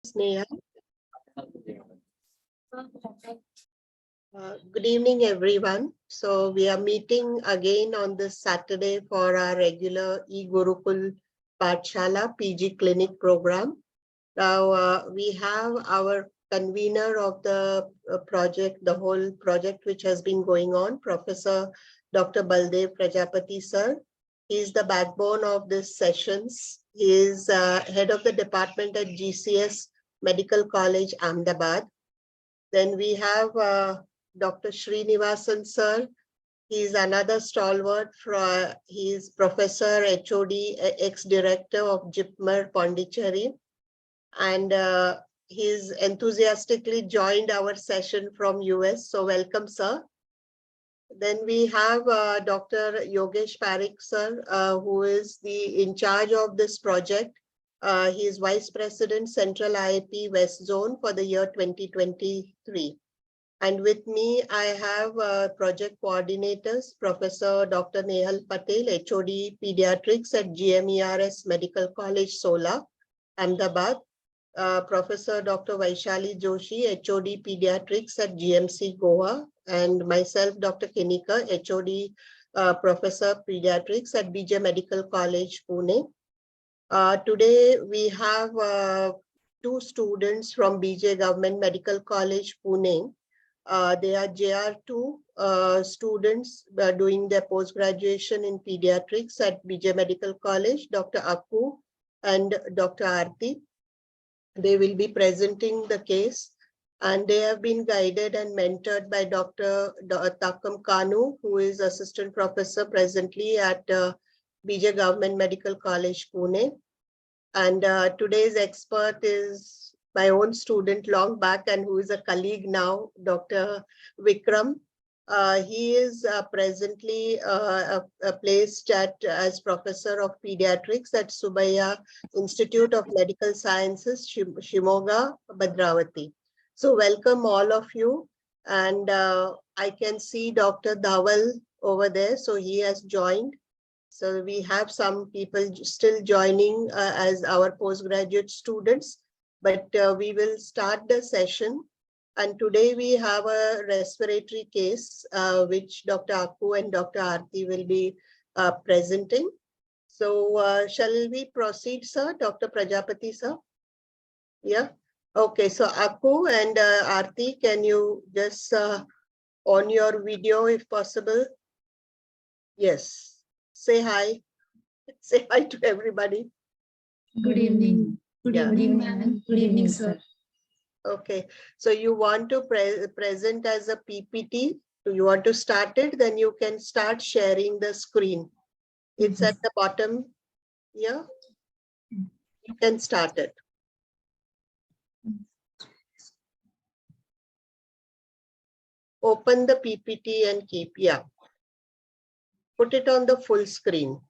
Sneha. Good evening, everyone. So we are meeting again on this Saturday for our regular e-Gurukul Pathshala PG Clinic program. Now we have our convener of the project, the whole project which has been going on, Professor Dr. Baldev Prajapati sir. He is the backbone of these sessions. He is head of the department at GCS Medical College, Ahmedabad. Then we have Dr. Srinivasan sir. He is another stalwart. He is Professor, HOD, ex-director of JIPMER, Pondicherry. And he's enthusiastically joined our session from US. So welcome, sir. Then we have Dr. Yogesh Parekh, sir, who is in charge of this project. He is Vice President, Central IIP West Zone for the year 2023. And with me, I have project coordinators, Professor Dr. Nehal Patel, HOD Pediatrics at GMERS Medical College, Sola, Ahmedabad. Professor Dr. Vaishali Joshi, HOD Pediatrics at GMC Goa, and myself, Dr. Kenika, HOD Professor Pediatrics at BJ Medical College, Pune. Today, we have two students from BJ Government Medical College, Pune. They are JR2 students doing their post-graduation in pediatrics at BJ Medical College, Dr. Akku and Dr. Aarti. They will be presenting the case, and they have been guided and mentored by Dr. Takam Kanu, who is assistant professor presently at BJ Government Medical College, Pune. And today's expert is my own student long back and who is a colleague now, Dr. Vikram. He is presently placed as professor of pediatrics at Subbiah Institute of Medical Sciences, Shimoga, Bhadravati. So welcome all of you. And I can see Dr. Dhawal over there. So he has joined. So we have some people still joining as our postgraduate students, but we will start the session. And today we have a respiratory case, which Dr. Akku and Dr. Aarti will be presenting. So shall we proceed, sir? Dr. Prajapati, sir? Yeah. Okay. So Akku and Aarti, can you just on your video if possible? Yes. Say hi. Say hi to everybody. Good evening. Good evening, ma'am. Good evening, sir. Okay, so you want to present as a PPT? Do you want to start it? Then you can start sharing the screen. It's at the bottom. Yeah, you can start it. Open the PPT and keep, yeah. Put it on the full screen.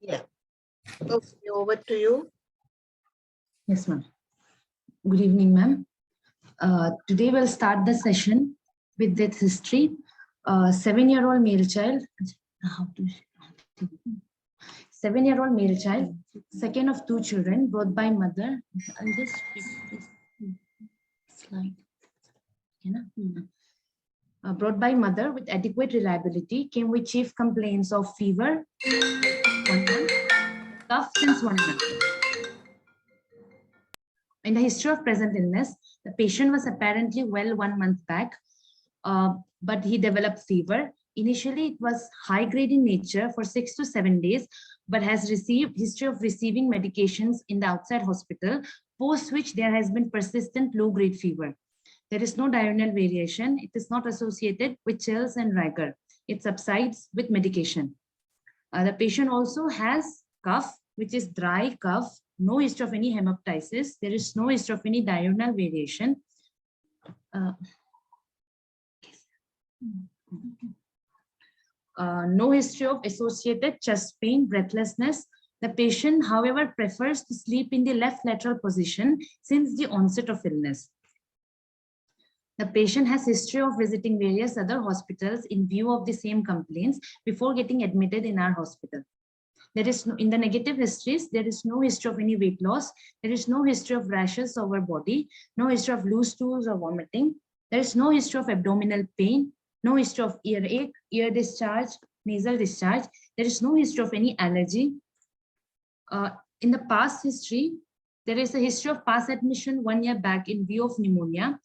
Yeah. Okay, over to you. Yes, ma'am. Good evening, ma'am. Today we'll start the session with death history. 7-year-old male child. 7-year-old male child, second of 2 children, brought by mother. I'll just this slide. Brought by mother with adequate reliability, came with chief complaints of fever, 1 month, cough since 1 month. In the history of present illness, the patient was apparently well 1 month back, but he developed fever. Initially, it was high grade in nature for 6 to 7 days, but has received history of receiving medications in the outside hospital, post which there has been persistent low grade fever. There is no diurnal variation. It is not associated with chills and rigor. It subsides with medication. The patient also has cough, which is dry cough, no history of any hemoptysis. There is no history of any diurnal variation. No history of associated chest pain, breathlessness. The patient, however, prefers to sleep in the left lateral position since the onset of illness. The patient has history of visiting various other hospitals in view of the same complaints before getting admitted in our hospital. There is no, in the negative histories, there is no history of any weight loss. There is no history of rashes over body, no history of loose stools or vomiting. There is no history of abdominal pain, no history of earache, ear discharge, nasal discharge. There is no history of any allergy. In the past history, there is a history of past admission 1 year back in view of pneumonia.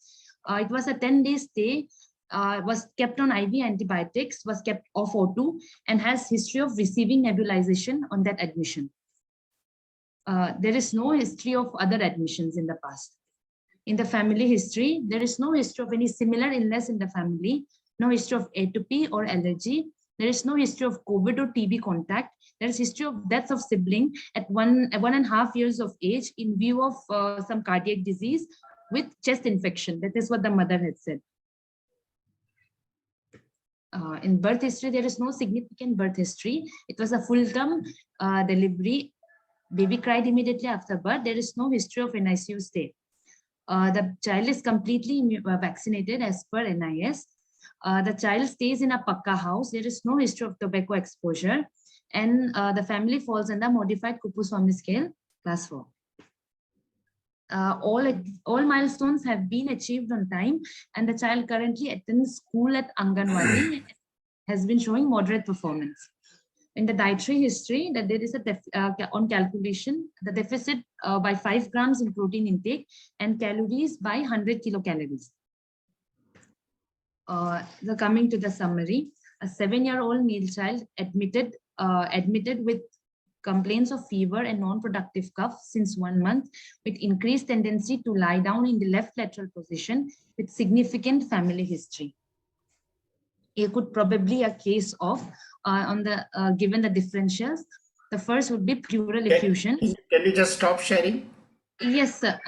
It was a 10-day stay, was kept on IV antibiotics, was kept off O2, and has history of receiving nebulization on that admission. There is no history of other admissions in the past. In the family history, there is no history of any similar illness in the family, no history of atopy or allergy. There is no history of COVID or TB contact. There is history of death of sibling at 1.5 years of age in view of some cardiac disease with chest infection. That is what the mother had said. In birth history, there is no significant birth history. It was a full-term delivery. Baby cried immediately after birth. There is no history of NICU stay. The child is completely vaccinated as per NIS. The child stays in a Pakka house. There is no history of tobacco exposure. And the family falls under modified Kupuswamy scale, class 4. All milestones have been achieved on time, and the child currently attends school at Anganwadi, has been showing moderate performance. In the dietary history, that there is a on calculation, the deficit by 5 grams in protein intake and calories by 100 kilocalories. Coming to the summary, a 7-year-old male child admitted with complaints of fever and non-productive cough since 1 month, with increased tendency to lie down in the left lateral position with significant family history. It could probably a case of given the differentials. The first would be pleural effusion. Can you just stop sharing? Yes, sir.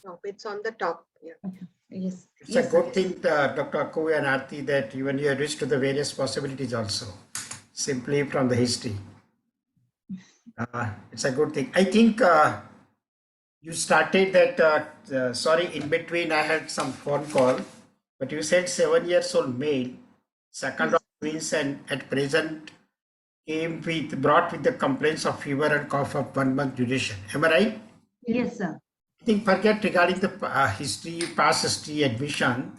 No, it's on the top. Yeah. Okay. Yes. It's Yes, a good thing, Dr. Akku and Aarti, that even you have reached to the various possibilities also, simply from the history. It's a good thing. I think you started that, sorry, in between I had some phone call, but you said 7-year-old male, second of twins, and at present brought with the complaints of fever and cough of 1 month duration. Am I right? Yes, sir. I think forget regarding the history, past history, admission,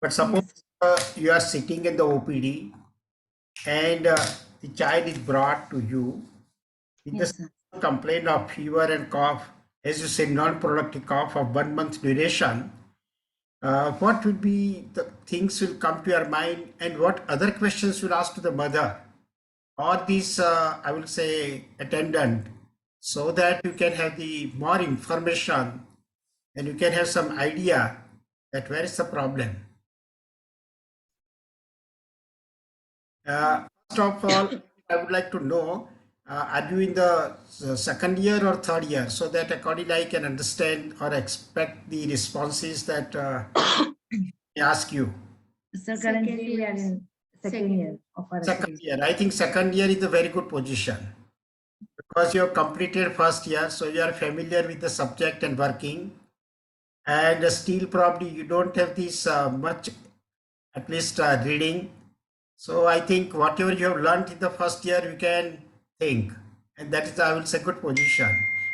but suppose you are sitting in the OPD and the child is brought to you with the complaint of fever and cough, as you said, non-productive cough of 1 month duration. What would be the things will come to your mind, and what other questions will ask to the mother or this, I will say, attendant, so that you can have the more information and you can have some idea that where is the problem. First of all, I would like to know, are you in the second year or third year, so that accordingly I can understand or expect the responses that I ask you. So currently we are in second year of our Second year. I think second year is a very good position because you have completed first year, so you are familiar with the subject and working, and still probably you don't have this much, at least reading. So I think whatever you have learned in the first year, you can think, and that is, I will say, good position.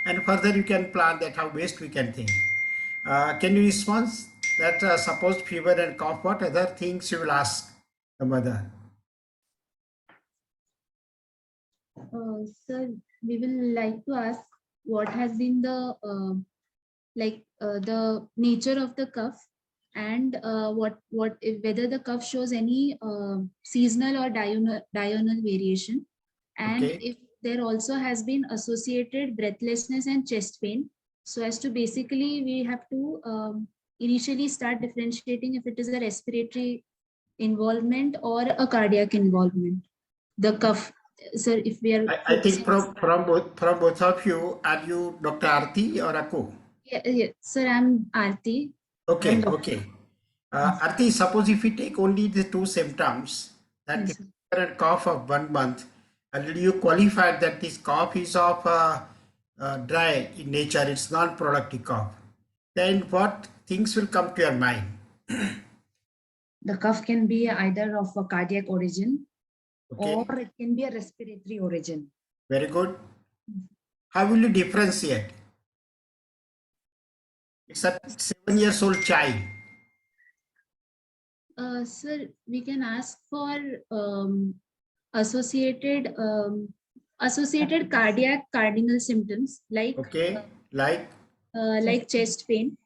And further you can plan that how best we can think. Can you respond that suppose fever and cough, what other things you will ask the mother? Sir, we will like to ask what has been the the nature of the cough, and whether the cough shows any seasonal or diurnal variation, and if there also has been associated breathlessness and chest pain, so as to basically we have to initially start differentiating if it is a respiratory involvement or a cardiac involvement, the cough. Sir, if we are, I think from both of you, are you Dr. Aarti or Akku? yeah, sir, I'm Aarti. Okay, okay. Aarti, suppose if we take only the 2 symptoms, that Yes, fever and cough of 1 month, already you qualified that this cough is of dry in nature, it's non-productive cough. then what things will come to your mind? The cough can be either of a cardiac origin Okay, or it can be a respiratory origin. very good. How will you differentiate? It's a 7 years old child. Sir, we can ask for associated associated cardiac cardinal symptoms Okay, like like chest pain,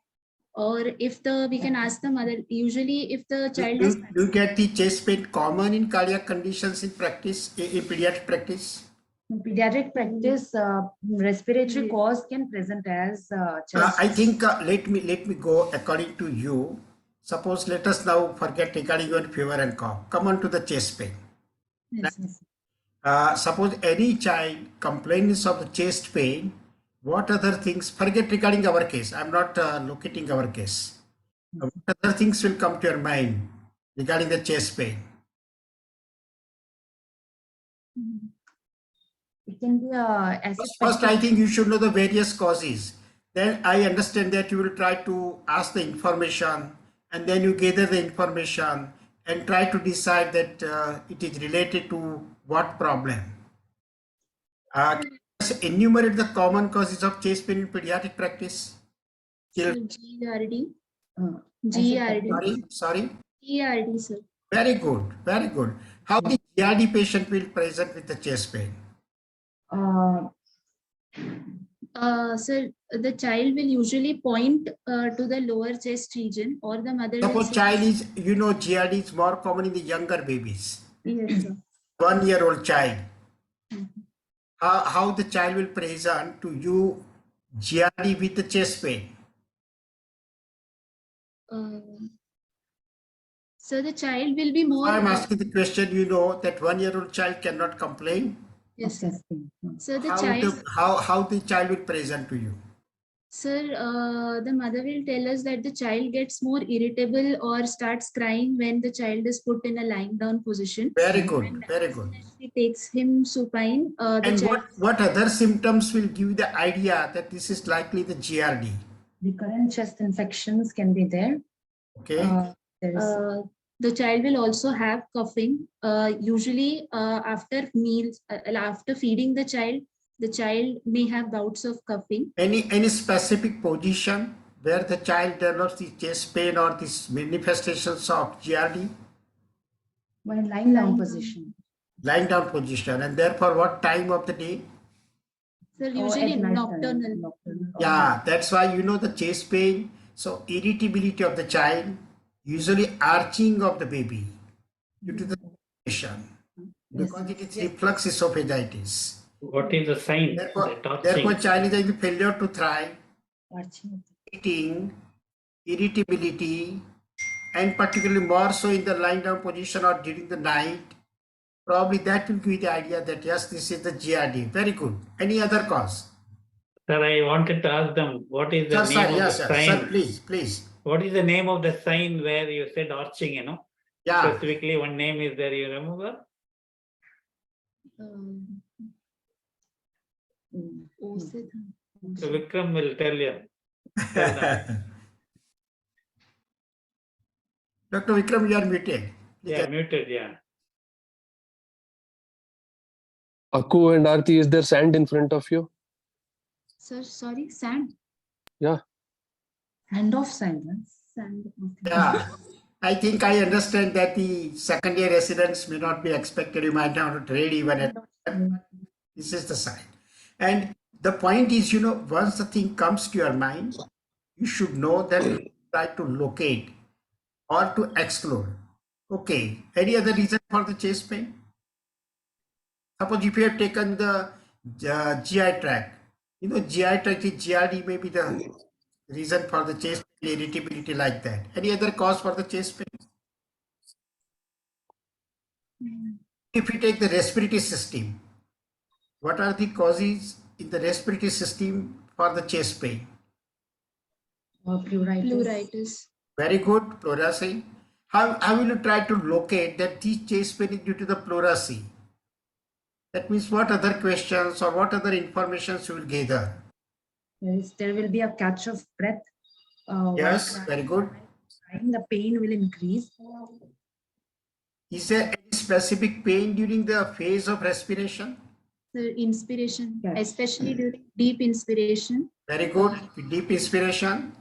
or if the we can ask the mother. Usually, if the child has do you get the chest pain common in cardiac conditions in practice, in pediatric practice? In pediatric practice, respiratory cause can present as chest. I think let me go according to you. Suppose let us now forget regarding your fever and cough. Come on to the chest pain. Yes, yes. Suppose any child complains of the chest pain, what other things, forget regarding our case, I'm not locating our case. What other things will come to your mind regarding the chest pain? It can be acid First, I think you should know the various causes. Then I understand that you will try to ask the information and then you gather the information and try to decide that it is related to what problem. Just enumerate the common causes of chest pain in pediatric practice. GERD, uh, GERD, Sorry. GERD, sir. Very good, very good. How the GRD patient will present with the chest pain? Sir, the child will usually point to the lower chest region, or the mother will Suppose say, child is, you know, GRD is more common in the younger babies. yes, sir. 1 year old child. How the child will present to you GRD with the chest pain? So the child will be more. I'm asking the question, you know, that 1 year old child cannot complain. Yes, sir. chest pain. So the How child, how the child will present to you? sir, the mother will tell us that the child gets more irritable or starts crying when the child is put in a lying down position. Very good, very good. She takes him supine. The And child, what other symptoms will give you the idea that this is likely the GRD? Recurrent chest infections can be there. Okay. There is the child will also have coughing. Usually, after meals, after feeding the child may have bouts of coughing. Any specific position where the child develops the chest pain or these manifestations of GRD? when lying down position. Lying down position, and therefore what time of the day? So Or usually at night nocturnal. Nocturnal. Yeah, that's why you know the chest pain. So irritability of the child, usually arching of the baby due to the position, because it is reflux esophagitis. What is the sign? Therefore child is having failure to thrive, Arching. eating, irritability, and particularly more so in the lying down position or during the night. Probably that will give you the idea that yes, this is the GRD. Very good. Any other cause? Sir, I wanted to ask them, what is the Sir, name of yes, the sir. sign? Sir, please. What is the name of the sign where you said arching, you know? Yeah. Specifically, one name is there, you remember? So Vikram will tell you. Tell them. Dr. Vikram, you are muted. Yeah, muted, yeah. Aku and Aarti, is there sand in front of you? Sir, sorry, sand. Yeah. Hand of silence. Sand. Yeah. I think I understand that the second year residents may not be expected. You might not read even at this is the sign. And the point is, you know, once the thing comes to your mind, you should know that try to locate or to exclude. Okay. Any other reason for the chest pain? Suppose if you have taken the GI tract, you know, GI tract is GRD may be the reason for the chest pain, irritability like that. Any other cause for the chest pain? If you take the respiratory system, what are the causes in the respiratory system for the chest pain? Pleuritis. Very good, pleurisy. How will you try to locate that this chest pain is due to the pleurisy? That means what other questions or what other information you will gather? There will be a catch of breath. Yes, very good. The pain will increase. Is there any specific pain during the phase of respiration? The inspiration, Yes. especially during deep inspiration. Very good. Deep inspiration.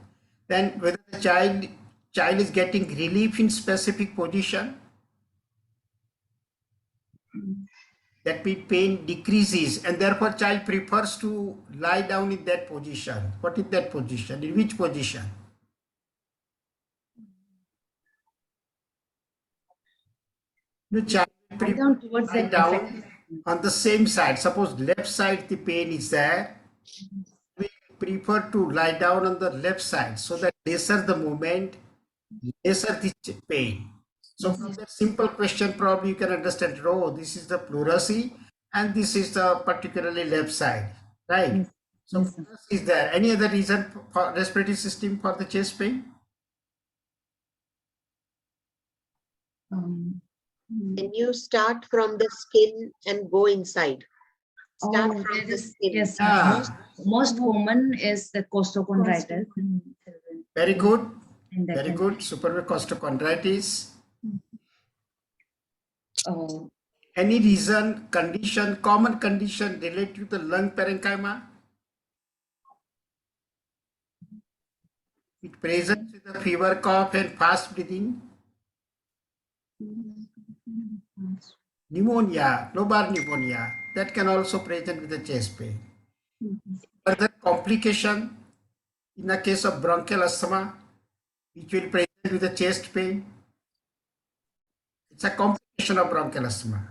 Then whether the child is getting relief in specific position, that means pain decreases and therefore child prefers to lie down in that position. What is that position? In which position? The child Lie down towards lie the down affected. on the same side. Suppose left side the pain is there. We prefer to lie down on the left side so that lesser the movement, lesser the pain. So from that simple question, probably you can understand, oh, this is the pleurisy and this is the particularly left side, right? Yes. So Yes, sir. pleurisy is there. Any other reason for respiratory system for the chest pain? Can you start from the skin and go inside? Start Oh, from there the is, skin. yes, Ah. most common is the costochondritis. Very good. And that Very can- good. Superficial costochondritis. Oh, Any reason, condition, common condition related to the lung parenchyma? It presents with the fever, cough, and fast breathing. Pneumonia, lobar pneumonia, that can also present with the chest pain. Further complication in the case of bronchial asthma, which will present with the chest pain. It's a complication of bronchial asthma.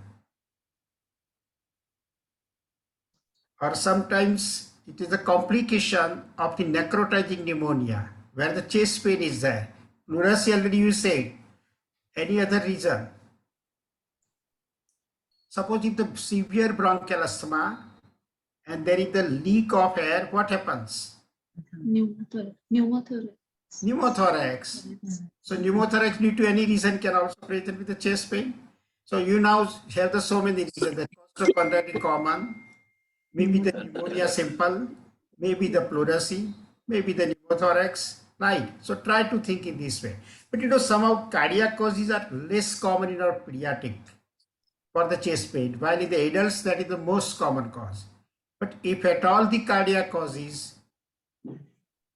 Or sometimes it is a complication of the necrotizing pneumonia, where the chest pain is there. Pleurisy already you said. Any other reason? Suppose if the severe bronchial asthma and there is the leak of air, what happens? Pneumothorax. Pneumothorax. So pneumothorax due to any reason can also present with the chest pain. So you now have the so many reasons. The costochondritis common, maybe the pneumonia simple, maybe the pleurisy, maybe the pneumothorax, right? So try to think in this way. But you know, somehow cardiac causes are less common in our pediatric for the chest pain, while in the adults that is the most common cause. But if at all the cardiac causes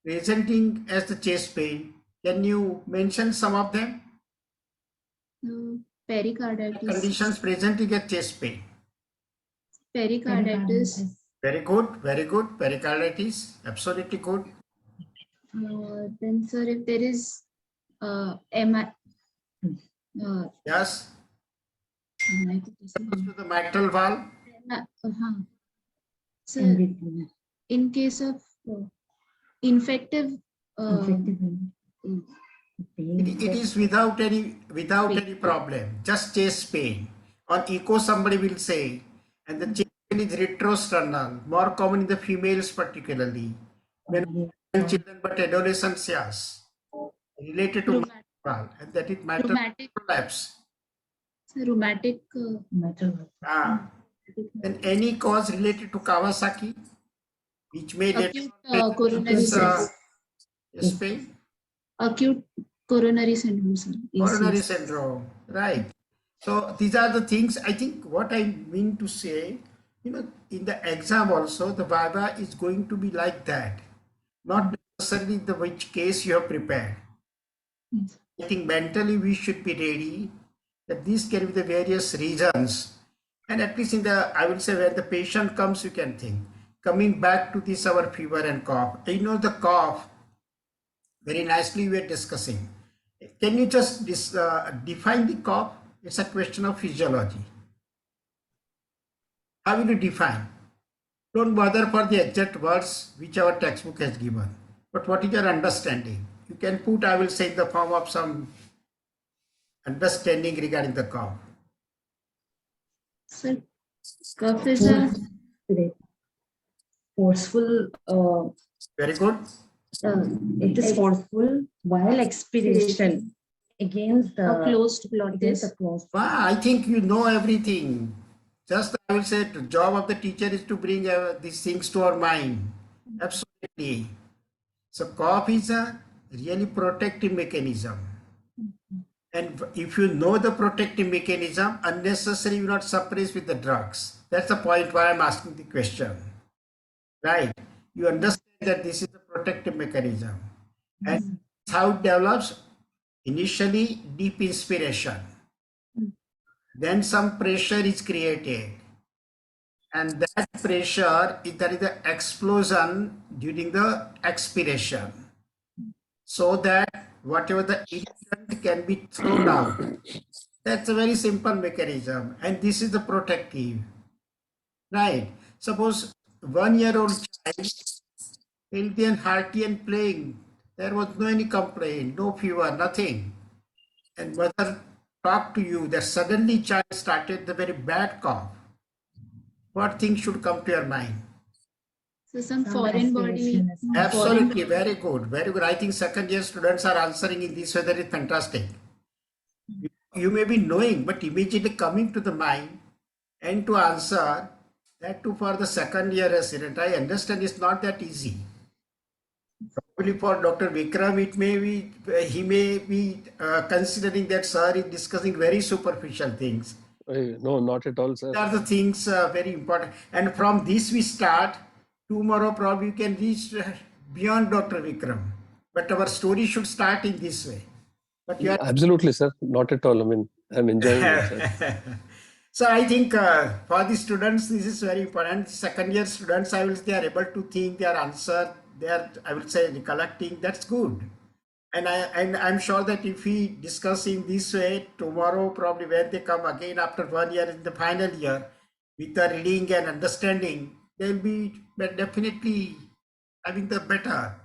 presenting as the chest pain, can you mention some of them? Pericarditis. Conditions presenting as chest pain. Pericarditis. Very good, very good. Pericarditis, absolutely good. Then, sir, if there is MI, Yes, to the mitral valve. so in case of infective, It is without any problem, just chest pain. On echo, somebody will say, and the chest pain is retrosternal, more common in the females particularly. When children but adolescents, yes, related to mitral valve, and that is mitral rheumatic, collapse. rheumatic, And any cause related to Kawasaki, which may acute coronary chest pain. acute coronary syndrome, sir. Coronary syndrome, right? So these are the things. I think what I mean to say, you know, in the exam also the viva is going to be like that, not necessarily the which case you have prepared. I think mentally we should be ready that these can be the various reasons, and at least in the, I will say, where the patient comes, you can think. Coming back to this, our fever and cough. You know, the cough, very nicely we are discussing. Can you just define the cough? It's a question of physiology. How will you define? Don't bother for the exact words which our textbook has given. But what is your understanding? You can put, I will say, in the form of some understanding regarding the cough. Sir, cough is a forceful. Very good. It is forceful while expiration against the closed glottis. I think you know everything. Just I will say the job of the teacher is to bring these things to our mind. Absolutely. So cough is a really protective mechanism. And if you know the protective mechanism, unnecessarily you will not suppress with the drugs. That's the point why I'm asking the question. Right? You understand that this is a protective mechanism. And how it develops? Initially, deep inspiration. Then some pressure is created. And that pressure, there is the explosion during the expiration. So that whatever the irritant can be thrown out. That's a very simple mechanism. And this is the protective. Right? Suppose 1-year-old child, healthy and hearty and playing. There was no any complaint, no fever, nothing. And mother talked to you that suddenly child started the very bad cough. What thing should come to your mind? So some Some foreign body. aspiration is- Absolutely, very good, very good. I think second year students are answering in this way. That is fantastic. You may be knowing, but immediately coming to the mind and to answer that too for the second year resident. I understand it's not that easy. Probably for Dr. Vikram, it may be he may be considering that sir is discussing very superficial things. No, not at all, sir. These are the things very important. And from this we start. Tomorrow probably you can reach beyond Dr. Vikram. But our story should start in this way. But you are Absolutely, sir. Not at all. I mean, I'm enjoying it, sir. so I think for the students this is very important. Second year students, I will say, they are able to think, their answer, they are, I will say, recollecting. That's good. And I'm sure that if we discuss in this way tomorrow, probably when they come again after 1 year in the final year with the reading and understanding, they'll be definitely having the better.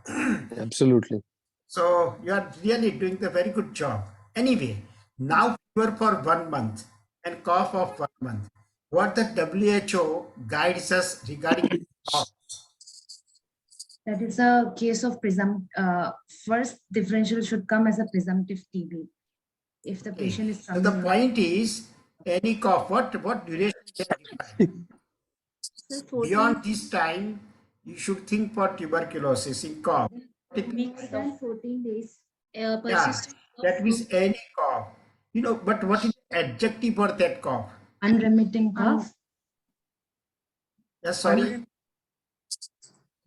Absolutely. So you are really doing the very good job. Anyway, now fever for 1 month and cough of 1 month. What the WHO guides us regarding cough. That is a case of first differential should come as a presumptive TB. If the patient is So the coming. point is, any cough, what duration can define? So 14 Beyond this time, you should think for tuberculosis in cough. more than 14 days. Yeah, Persistent that means any cough. You know, but what is the adjective for that cough? Unremitting cough. Yes, sorry.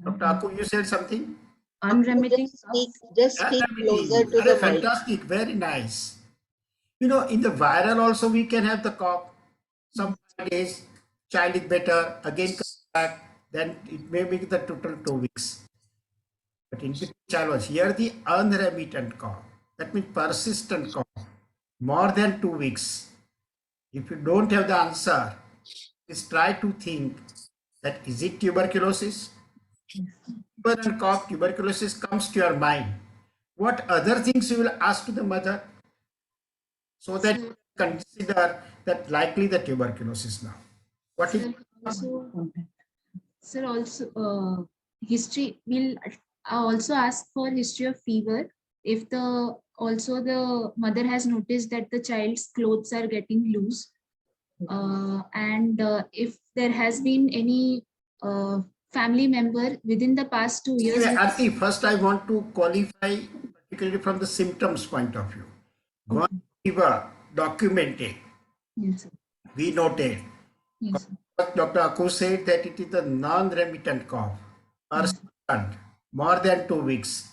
Dr. Aku, you said something? Unremitting Just speak closer to the mic. Fantastic, very nice. You know, in the viral also we can have the cough. Some days, child is better, again comes back, then it may be the total 2 weeks. But in between child was here the unremittent cough. That means persistent cough, more than 2 weeks. If you don't have the answer, just try to think that is it tuberculosis? Fever and cough, tuberculosis comes to your mind. What other things you will ask to the mother so that you consider that likely the tuberculosis now? What is Sir, also history will also ask for history of fever if the mother has noticed that the child's clothes are getting loose, and if there has been any family member within the past 2 years. Arti, first I want to qualify particularly from the symptoms point of view. One fever documented. Yes, sir. We noted. Yes, sir. Dr. Aku said that it is a non-remittent cough, persistent, more than 2 weeks.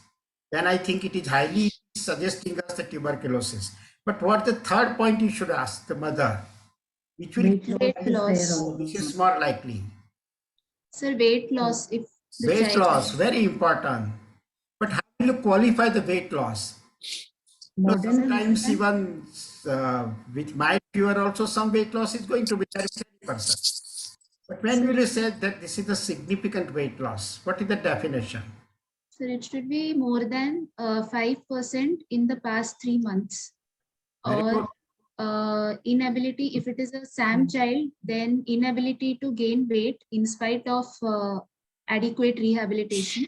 Then I think it is highly suggesting us the tuberculosis. But what the third point you should ask the mother? Which is more likely? Sir, weight loss. If the Weight child loss, very important. But how will you qualify the weight loss? Sometimes even with mild fever also some weight loss is going to be 30%. But when will you say that this is a significant weight loss? What is the definition? Sir, it should be more than 5% in the past 3 months. Or inability, if it is a SAM child, then inability to gain weight in spite of adequate rehabilitation.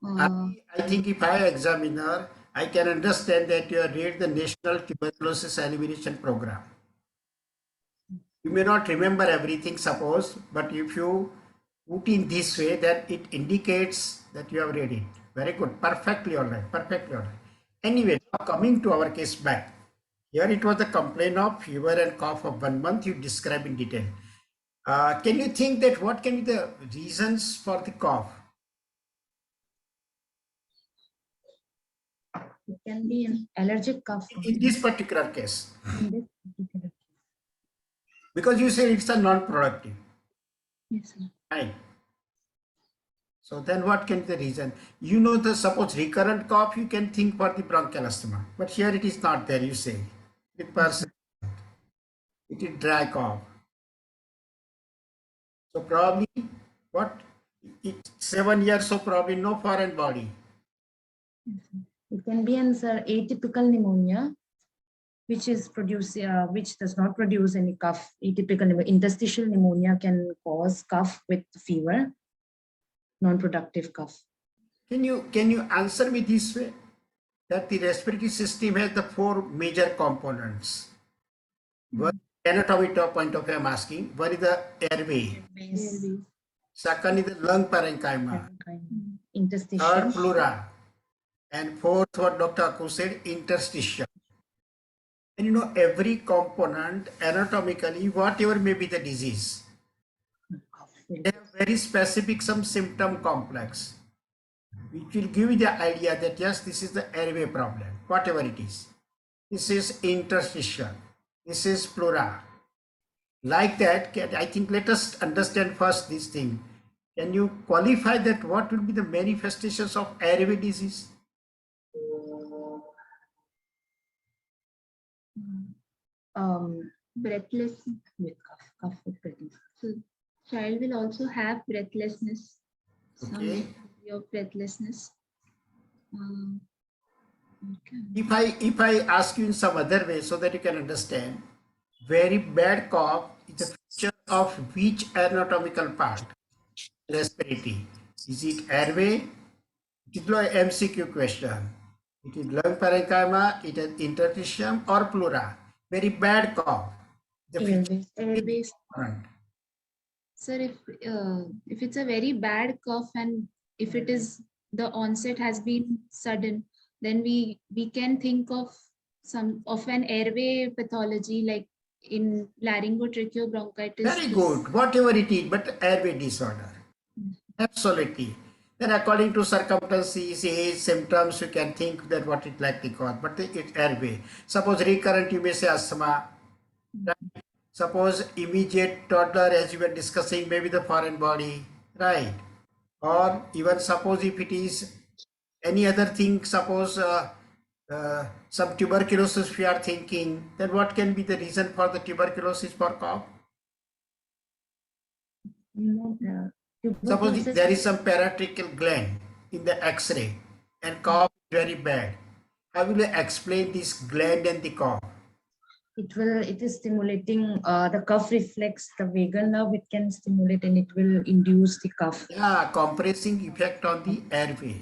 I think if I examine her, I can understand that you have read the National Tuberculosis Elimination Program. You may not remember everything, suppose, but if you put in this way, that it indicates that you have read it. Very good. Perfectly all right. Perfectly all right. Anyway, now coming to our case back. Here it was the complaint of fever and cough of 1 month you describe in detail. Can you think that what can be the reasons for the cough? It can be an allergic cough. In this particular case, In this particular case. because you say it's a non-productive, Yes, sir. right? So then what can be the reason? You know, the suppose recurrent cough, you can think for the bronchial asthma, but here it is not there, you say. It persistent. It is dry cough. So probably what? It's 7 years, so probably no foreign body. It can be an atypical pneumonia, which does not produce any cough. Atypical interstitial pneumonia can cause cough with fever, non-productive cough. Can you answer me this way? That the respiratory system has the 4 major components. One anatomy point of view I'm asking. One is the airway. Airways. Second is the lung parenchyma. Interstitial. Third pleura. And fourth, what Dr. Akku said, interstitial. And you know, every component anatomically, whatever may be the disease, they have very specific some symptom complex, which will give you the idea that yes, this is the airway problem, whatever it is. This is interstitial. This is pleura. Like that, I think let us understand first this thing. Can you qualify that what will be the manifestations of airway disease? Breathless. With cough with breathlessness. So child will also have breathlessness. Some Okay. degree of breathlessness. Okay. If I ask you in some other way so that you can understand, very bad cough is a feature of which anatomical part? Respiratory. Is it airway? It is an MCQ question. It is lung parenchyma, it is interstitium or pleura. Very bad cough. The feature Airways. component. Sir, if it's a very bad cough and if it is the onset has been sudden, then we can think of an airway pathology like in laryngotracheobronchitis. Very good. Whatever it is, but airway disorder. Absolutely. Then according to circumstances, age, symptoms, you can think that what it likely cause, but it's airway. Suppose recurrent, you may say asthma. Right? Suppose immediate toddler, as you were discussing, maybe the foreign body, right? Or even suppose if it is any other thing, suppose some tuberculosis we are thinking, then what can be the reason for the tuberculosis for cough? Suppose there is some paratracheal gland in the X-ray and cough is very bad. How will you explain this gland and the cough? It is stimulating the cough reflex, the vagal nerve, it can stimulate and it will induce the cough. Yeah, compressing effect on the airway.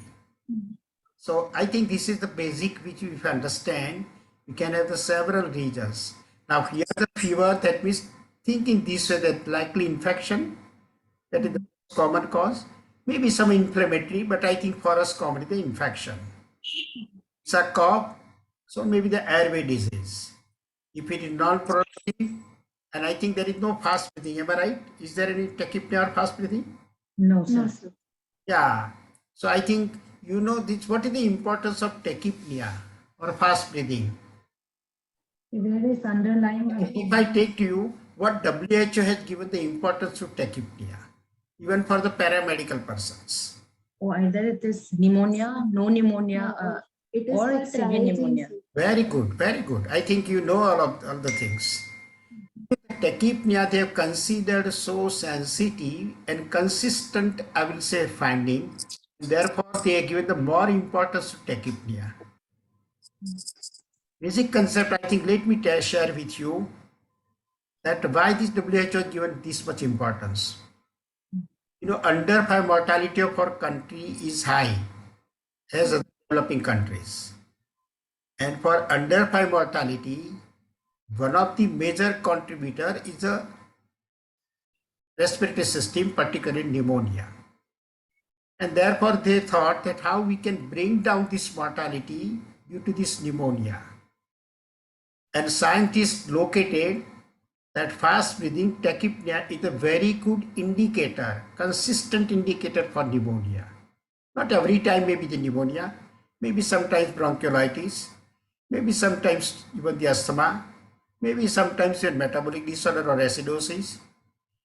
So I think this is the basic which if you understand, you can have the several regions. Now here the fever, that means think in this way that likely infection, that is the most common cause. Maybe some inflammatory, but I think for us commonly the infection. It's a cough, so maybe the airway disease. If it is non-productive, and I think there is no fast breathing, am I right? Is there any tachypnea or fast breathing? No, sir. No, sir. Yeah. So I think you know this. What is the importance of tachypnea or fast breathing? There is underlying. If I take to you what WHO has given the importance to tachypnea, even for the paramedical persons. Or either it is pneumonia, no pneumonia, It is or for it's severe trials pneumonia. in- Very good, very good. I think you know all the things. Tachypnea, they have considered so sensitive and consistent, I will say, finding. Therefore, they have given the more importance to tachypnea. Basic concept, I think, let me share with you that why this WHO has given this much importance. You know, under 5 mortality of our country is high as other developing countries. And for under 5 mortality, one of the major contributor is a respiratory system, particularly pneumonia. And therefore they thought that how we can bring down this mortality due to this pneumonia. And scientists located that fast breathing tachypnea is a very good indicator, consistent indicator for pneumonia. Not every time maybe the pneumonia, maybe sometimes bronchiolitis, maybe sometimes even the asthma, maybe sometimes a metabolic disorder or acidosis,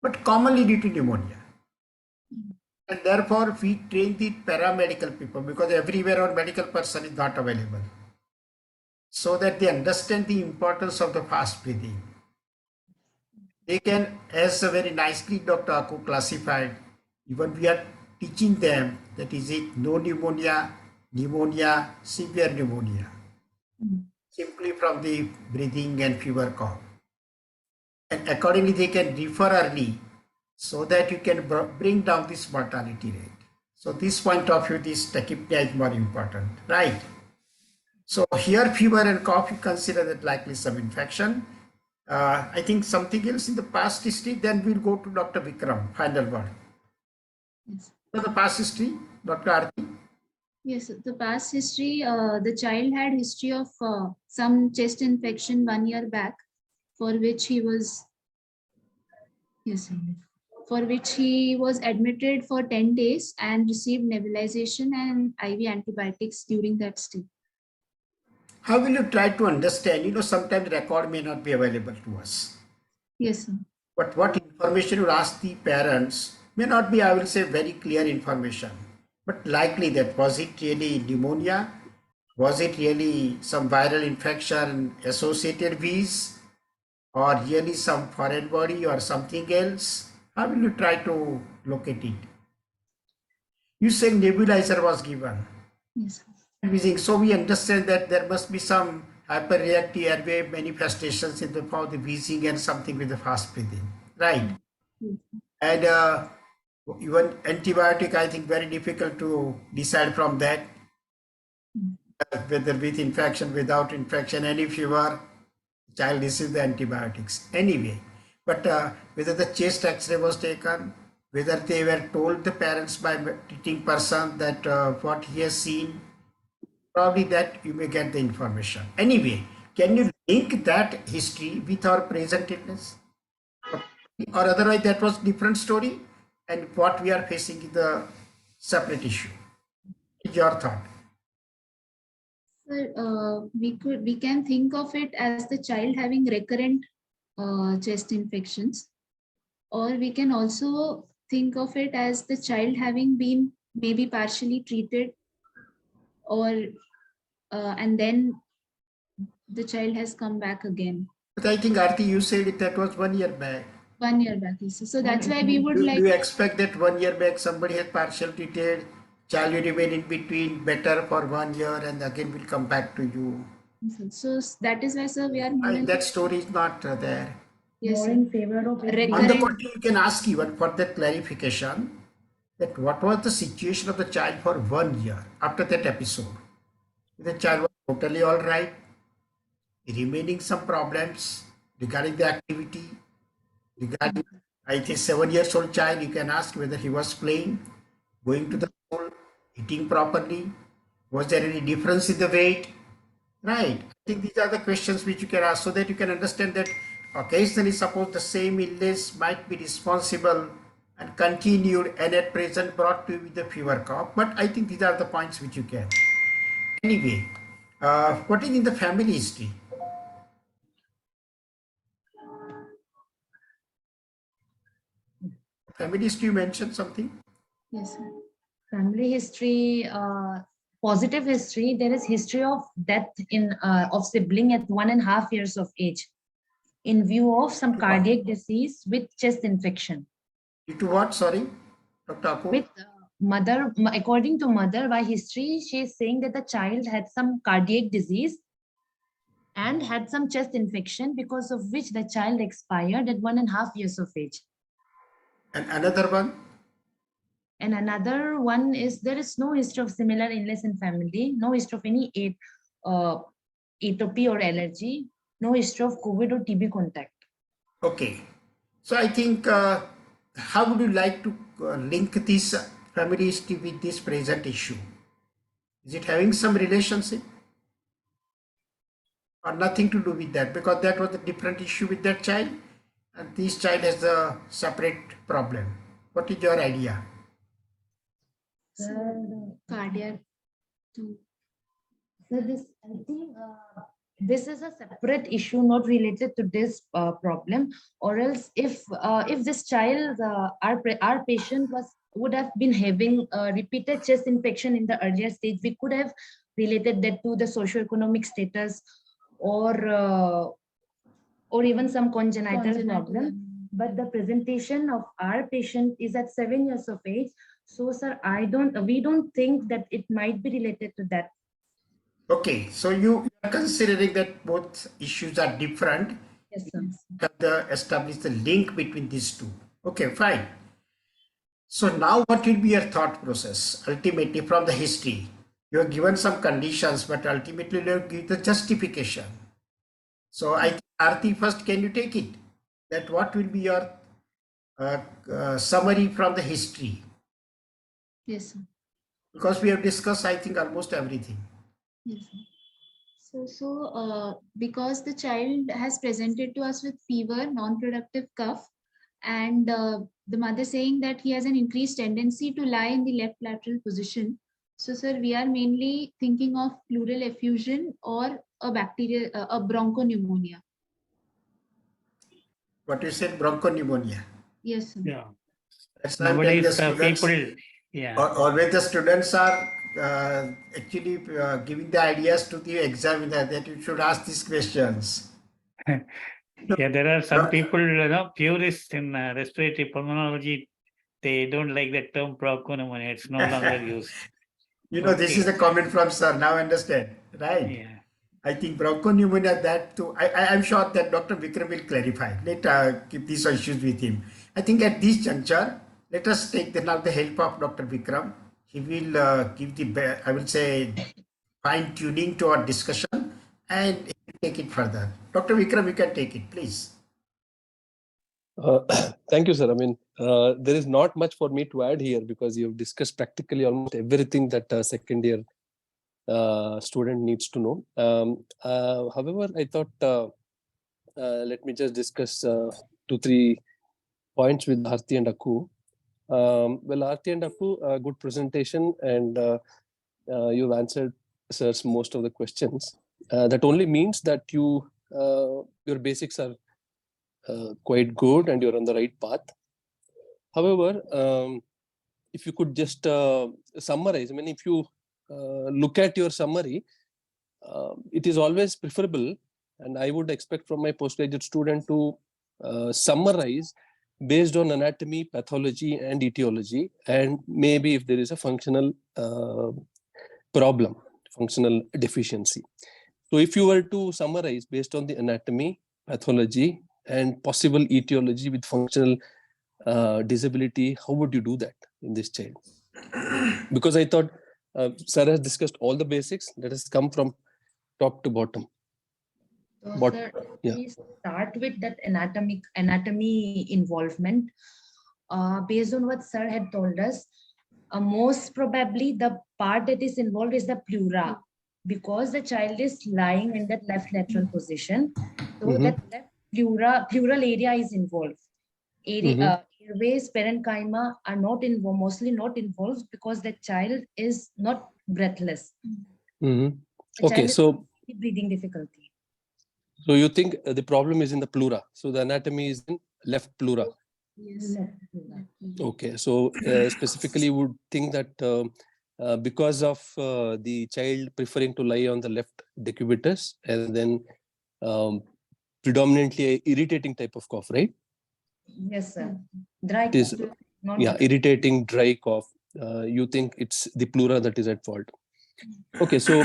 but commonly due to pneumonia. And therefore we train the paramedical people, because everywhere our medical person is not available, so that they understand the importance of the fast breathing. They can, as very nicely Dr. Aku classified, even we are teaching them that is it no pneumonia, pneumonia, severe pneumonia, simply from the breathing and fever cough. And accordingly they can refer early so that you can bring down this mortality rate. So this point of view, this tachypnea is more important, right? So here fever and cough, you consider that likely some infection. I think something else in the past history, then we'll go to Dr. Vikram, final word. Yes. For the past history, Dr. Arti. Yes, the past history, the child had history of some chest infection 1 year back, for which he was, yes, for which he was admitted for 10 days and received nebulization and IV antibiotics during that stay. How will you try to understand? Sometimes record may not be available to us. Yes, sir. But what information you ask the parents may not be, I will say, very clear information. But likely that was it really pneumonia? Was it really some viral infection associated with, or really some foreign body or something else? How will you try to locate it? You said nebulizer was given. Yes, sir. So we understand that there must be some hyperreactive airway manifestations in the form of the wheezing and something with the fast breathing, right? And even antibiotic, I think very difficult to decide from that, whether with infection, without infection, any fever, child receives the antibiotics anyway. But whether the chest X-ray was taken, whether they were told the parents by treating person that what he has seen, probably that you may get the information. Anyway, can you link that history with our present illness? Or otherwise that was different story, and what we are facing is the separate issue. Is your thought? Sir, we can think of it as the child having recurrent chest infections, or we can also think of it as the child having been maybe partially treated, or and then the child has come back again. But I think Arti, you said it, that was 1 year back. 1 year back, yes. So that's why we would Do like. you expect that 1 year back somebody has partial treated, child will remain in between better for 1 year and again will come back to you? So that is why, sir, we are more That story is not there. yes, More sir. in favor of On the Recurrent. contrary, you can ask even for that clarification, that what was the situation of the child for 1 year after that episode. The child was totally all right, remaining some problems regarding the activity, regarding, I think 7 years old child, you can ask whether he was playing, going to the school, eating properly, was there any difference in the weight, right? I think these are the questions which you can ask, so that you can understand that occasionally suppose the same illness might be responsible and continued and at present brought to you with the fever cough. But I think these are the points which you can. Anyway, what is in the family history? Family history, you mentioned something? Yes, sir. family history, positive history, there is history of death in of sibling at 1.5 years of age in view of some cardiac disease with chest infection. Due to what? Sorry, Dr. Aku? With mother, according to mother, by history, she is saying that the child had some cardiac disease and had some chest infection, because of which the child expired at 1.5 years of age. And another one? And another one is there is no history of similar illness in family, no history of any atopy or allergy, no history of COVID or TB contact. Okay. So I think, how would you like to link this family history with this present issue? Is it having some relationship or nothing to do with that? Because that was a different issue with that child and this child has a separate problem. What is your idea? Cardiac too. So this, I think, this is a separate issue, not related to this problem. Or else, if this child, our patient would have been having repeated chest infection in the earlier stage, we could have related that to the socioeconomic status, or even some congenital problem. But the presentation of our patient is at 7 years of age. So, sir, we don't think that it might be related to that. Okay, so you are considering that both issues are different. Yes, sir. Have to establish the link between these two. Okay, fine. So now what will be your thought process ultimately from the history? You are given some conditions, but ultimately you give the justification. So I think Aarti, first, can you take it? That what will be your summary from the history? Yes, sir. Because we have discussed, I think, almost everything. Yes, sir. Because the child has presented to us with fever, non-productive cough, and the mother saying that he has an increased tendency to lie in the left lateral position. So, sir, we are mainly thinking of pleural effusion or a bacterial, a bronchopneumonia. What you said, bronchopneumonia. Yes, sir. Yeah. That's why I'm telling the Nowadays, students, people, yeah. always the students are actually giving the ideas to the examiner that you should ask these questions. Yeah, there are some people, purists in respiratory pulmonology, they don't like the term bronchopneumonia. It's no longer used. This is a comment from sir. Now understand, right? Yeah. I think bronchopneumonia, that too. I'm sure that Dr. Vikram will clarify. Keep these issues with him. I think at this juncture, let us take now the help of Dr. Vikram. He will give the, I will say, fine tuning to our discussion and he will take it further. Dr. Vikram, you can take it, please. Thank you, sir. I mean, there is not much for me to add here because you have discussed practically almost everything that a second year student needs to know. However, I thought let me just discuss 2-3 points with Aarti and Akku. Well, Aarti and Akku, good presentation, and you've answered sirs most of the questions. That only means that your basics are quite good and you're on the right path. However, if you could just summarize, I mean, if you look at your summary, it is always preferable, and I would expect from my postgraduate student to summarize based on anatomy, pathology, and etiology, and maybe if there is a functional problem, functional deficiency. So if you were to summarize based on the anatomy, pathology, and possible etiology with functional disability, how would you do that in this child? Because I thought sir has discussed all the basics. Let us come from top to bottom. So, sir, we start with that anatomy involvement. Based on what sir had told us, most probably the part that is involved is the pleura, because the child is lying in that left lateral position. So that left pleural area is involved. Airways, parenchyma are mostly not involved because the child is not breathless. Okay, so breathing difficulty. So you think the problem is in the pleura. So the anatomy is in left pleura. Yes. Okay, so specifically would think that because of the child preferring to lie on the left decubitus and then predominantly a irritating type of cough, right? Yes, sir. Dry cough. Yeah, irritating dry cough. You think it's the pleura that is at fault. Okay, so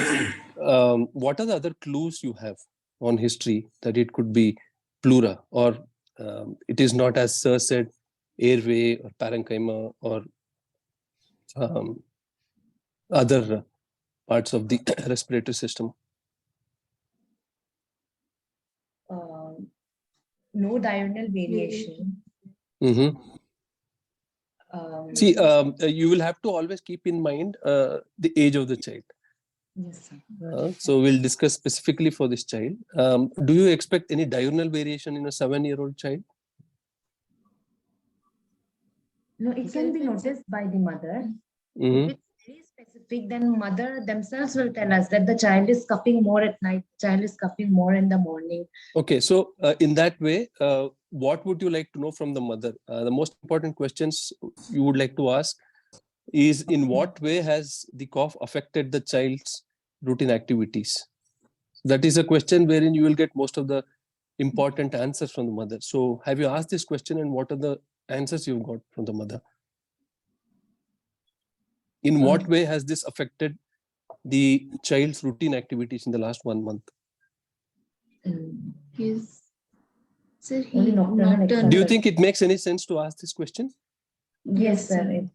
what are the other clues you have on history that it could be pleura, or it is not, as sir said, airway or parenchyma or other parts of the respiratory system? No diurnal variation. See, you will have to always keep in mind the age of the child. Yes, sir. So we'll discuss specifically for this child. Do you expect any diurnal variation in a 7-year-old child? No, it can be noticed by the mother. Mhm. If it's very specific, then mother themselves will tell us that the child is coughing more at night, child is coughing more in the morning. Okay, so in that way, what would you like to know from the mother? The most important questions you would like to ask is, in what way has the cough affected the child's routine activities? That is a question wherein you will get most of the important answers from the mother. So have you asked this question, and what are the answers you've got from the mother? In what way has this affected the child's routine activities in the last 1 month? His, sir, Only he nocturnal nocturnal. Do you think it makes any sense to ask this question? Yes, sir.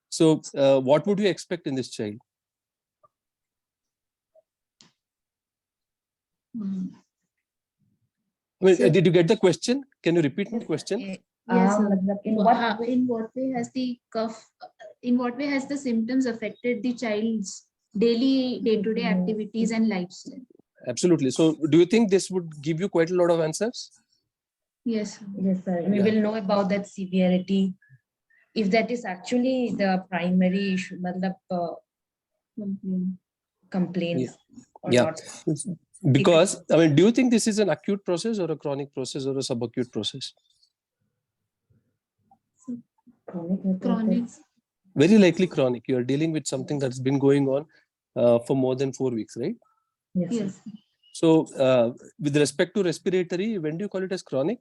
So what would you expect in this child? I mean, Sir- did you get the question? Can you repeat the question? Yes, sir. In In what way has the cough, in what way has the symptoms affected the child's daily day-to-day activities and lifestyle? Absolutely. So do you think this would give you quite a lot of answers? Yes, sir. Yes, sir. We Yeah. will know about that severity. If that is actually the primary issue, complaints or Yeah. not. Because, I mean, do you think this is an acute process or a chronic process or a subacute process? Chronic. Very likely chronic. You are dealing with something that's been going on for more than 4 weeks, right? Yes. Yes. So with respect to respiratory, when do you call it as chronic?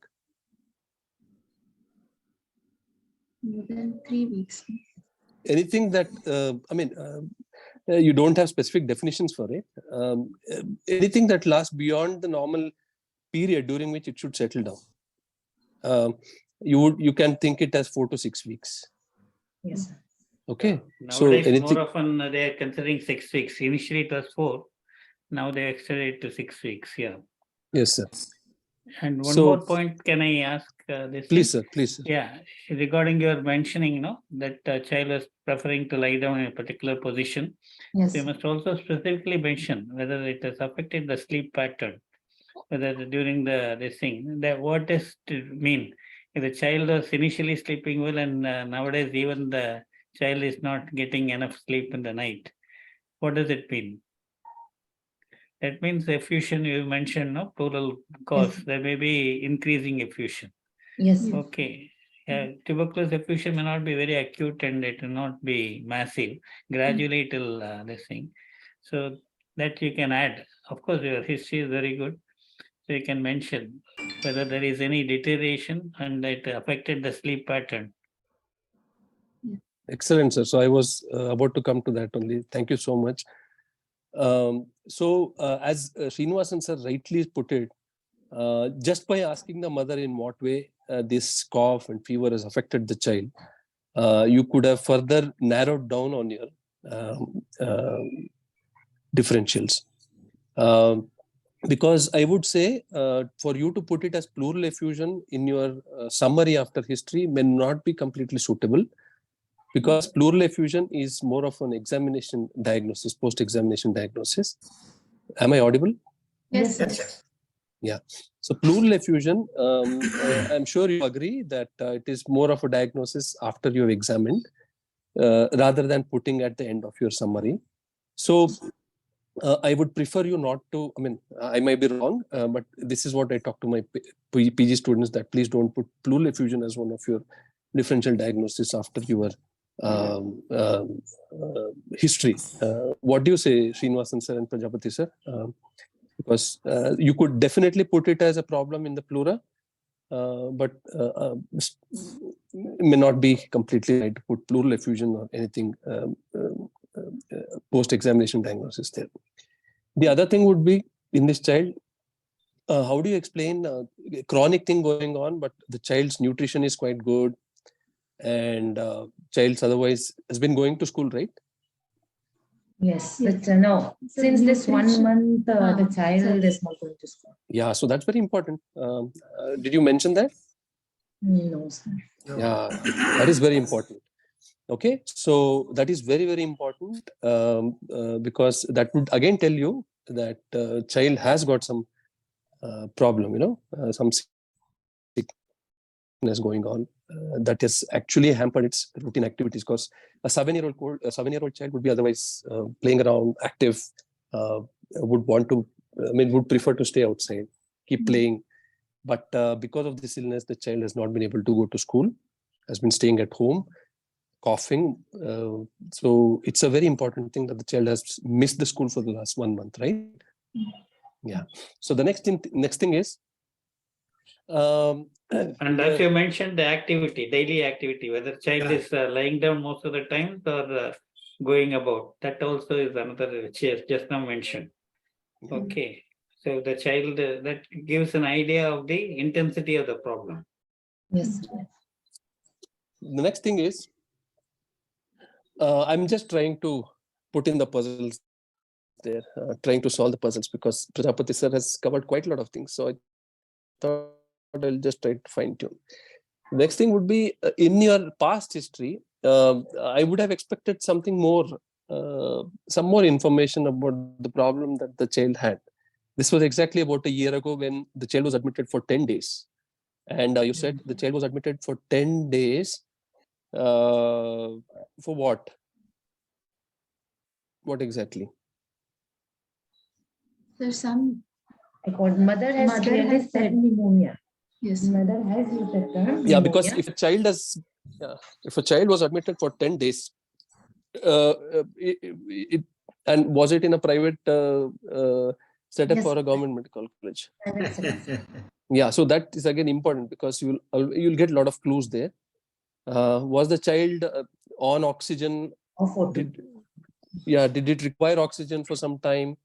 More than 3 weeks. Anything that, you don't have specific definitions for it. Anything that lasts beyond the normal period during which it should settle down. You can think it as 4 to 6 weeks. Yes, sir. Okay. Nowadays, so anything, more often they are considering 6 weeks. Initially it was 4. Now they extended it to 6 weeks. Yeah. yes, sir. And one So- more point, can I ask this? Please, thing? sir. Please, sir. Yeah, regarding your mentioning, that child is preferring to lie down in a particular position. Yes. You must also specifically mention whether it has affected the sleep pattern, whether during this thing, that what does it mean? If the child was initially sleeping well and nowadays even the child is not getting enough sleep in the night, what does it mean? That means effusion you mentioned, no, pleural cause, Yes. there may be increasing effusion. Yes. Yes. Okay. Tuberculosis effusion may not be very acute and it will not be massive. Gradually it will this thing. So that you can add. Of course, your history is very good. So you can mention whether there is any deterioration and it affected the sleep pattern. Excellent, sir. So I was about to come to that only. Thank you so much. As Srinivasan sir rightly put it, just by asking the mother in what way this cough and fever has affected the child, you could have further narrowed down on your differentials. Because I would say for you to put it as pleural effusion in your summary after history may not be completely suitable, because pleural effusion is more of an examination diagnosis, post-examination diagnosis. Am I audible? Yes, sir. Yes, yes. Yeah. So pleural effusion, I'm sure you agree that it is more of a diagnosis after you've examined rather than putting at the end of your summary. So I would prefer you not to, I might be wrong, but this is what I talk to my PG students, that please don't put pleural effusion as one of your differential diagnosis after your history. What do you say, Srinivasan sir and Prajapati sir? Because you could definitely put it as a problem in the pleura, but may not be completely right to put pleural effusion or anything post-examination diagnosis there. The other thing would be, in this child, how do you explain a chronic thing going on, but the child's nutrition is quite good, and child's otherwise has been going to school, right? Yes. Yes. But no, So since this 1 nutrition- month, the child sorry. is not going to school. Yeah, so that's very important. Did you mention that? No, sir. Yeah, that is very important. Okay, so that is very, very important because that would again tell you that child has got some problem, some sickness going on that has actually hampered its routine activities. Because a 7-year-old child would be otherwise playing around, active, would want to, would prefer to stay outside, keep playing. But because of this illness, the child has not been able to go to school, has been staying at home, coughing. So it's a very important thing that the child has missed the school for the last 1 month, right? Yeah. So the next thing is, and as you mentioned, the activity, daily activity, whether child is lying down most of the time or going about, that also is another which is just now mentioned. Okay. So the child, that gives an idea of the intensity of the problem. Yes. The next thing is, I'm just trying to put in the puzzles there, trying to solve the puzzles, because Prajapati sir has covered quite a lot of things. So I thought I'll just try to fine tune. Next thing would be, in your past history, I would have expected something more, some more information about the problem that the child had. This was exactly about a year ago when the child was admitted for 10 days. And you said the child was admitted for 10 days. For what? What exactly? There's some. Mother has clearly said pneumonia. Yes. Mother has used the term. Yeah, because if a child was admitted for 10 days, and was it in a private setup Yes. or a government medical college? Yeah, so that is again important, because you'll get a lot of clues there. Was the child on oxygen? Of O2. Did it require oxygen for some time?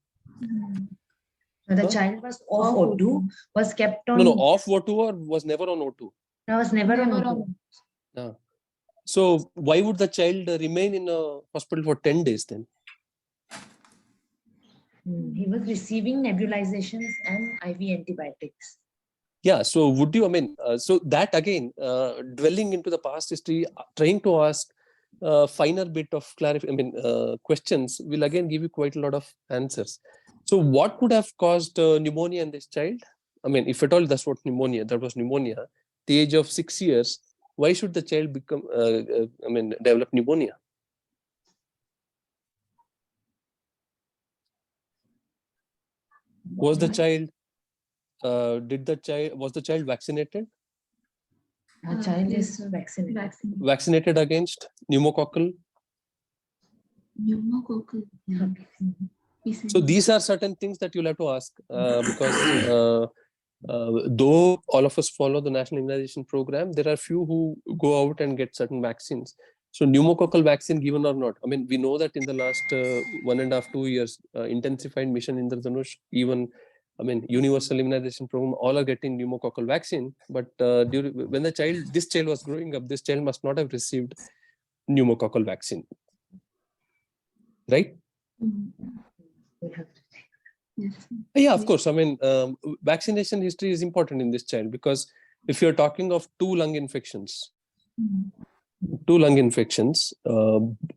The child was off O2, was kept on. No, off O2, or was never on O2? No, was never on O2. No. So why would the child remain in a hospital for 10 days then? He was receiving nebulizations and IV antibiotics. Yeah, so would you, so that again, dwelling into the past history, trying to ask finer bit of questions will again give you quite a lot of answers. So what could have caused pneumonia in this child? If at all that was pneumonia, the age of 6 years, why should the child develop pneumonia? Was the child, was the child vaccinated? Our child is vaccinated. Vaccinated against pneumococcal? Pneumococcal. So these are certain things that you'll have to ask, because though all of us follow the national immunization program, there are few who go out and get certain vaccines. So pneumococcal vaccine given or not, we know that in the last 1.5 to 2 years, intensified mission Indradhanush, even universal immunization program, all are getting pneumococcal vaccine. But when this child was growing up, this child must not have received pneumococcal vaccine, right? Yeah, of course. Vaccination history is important in this child, because if you're talking of two lung infections,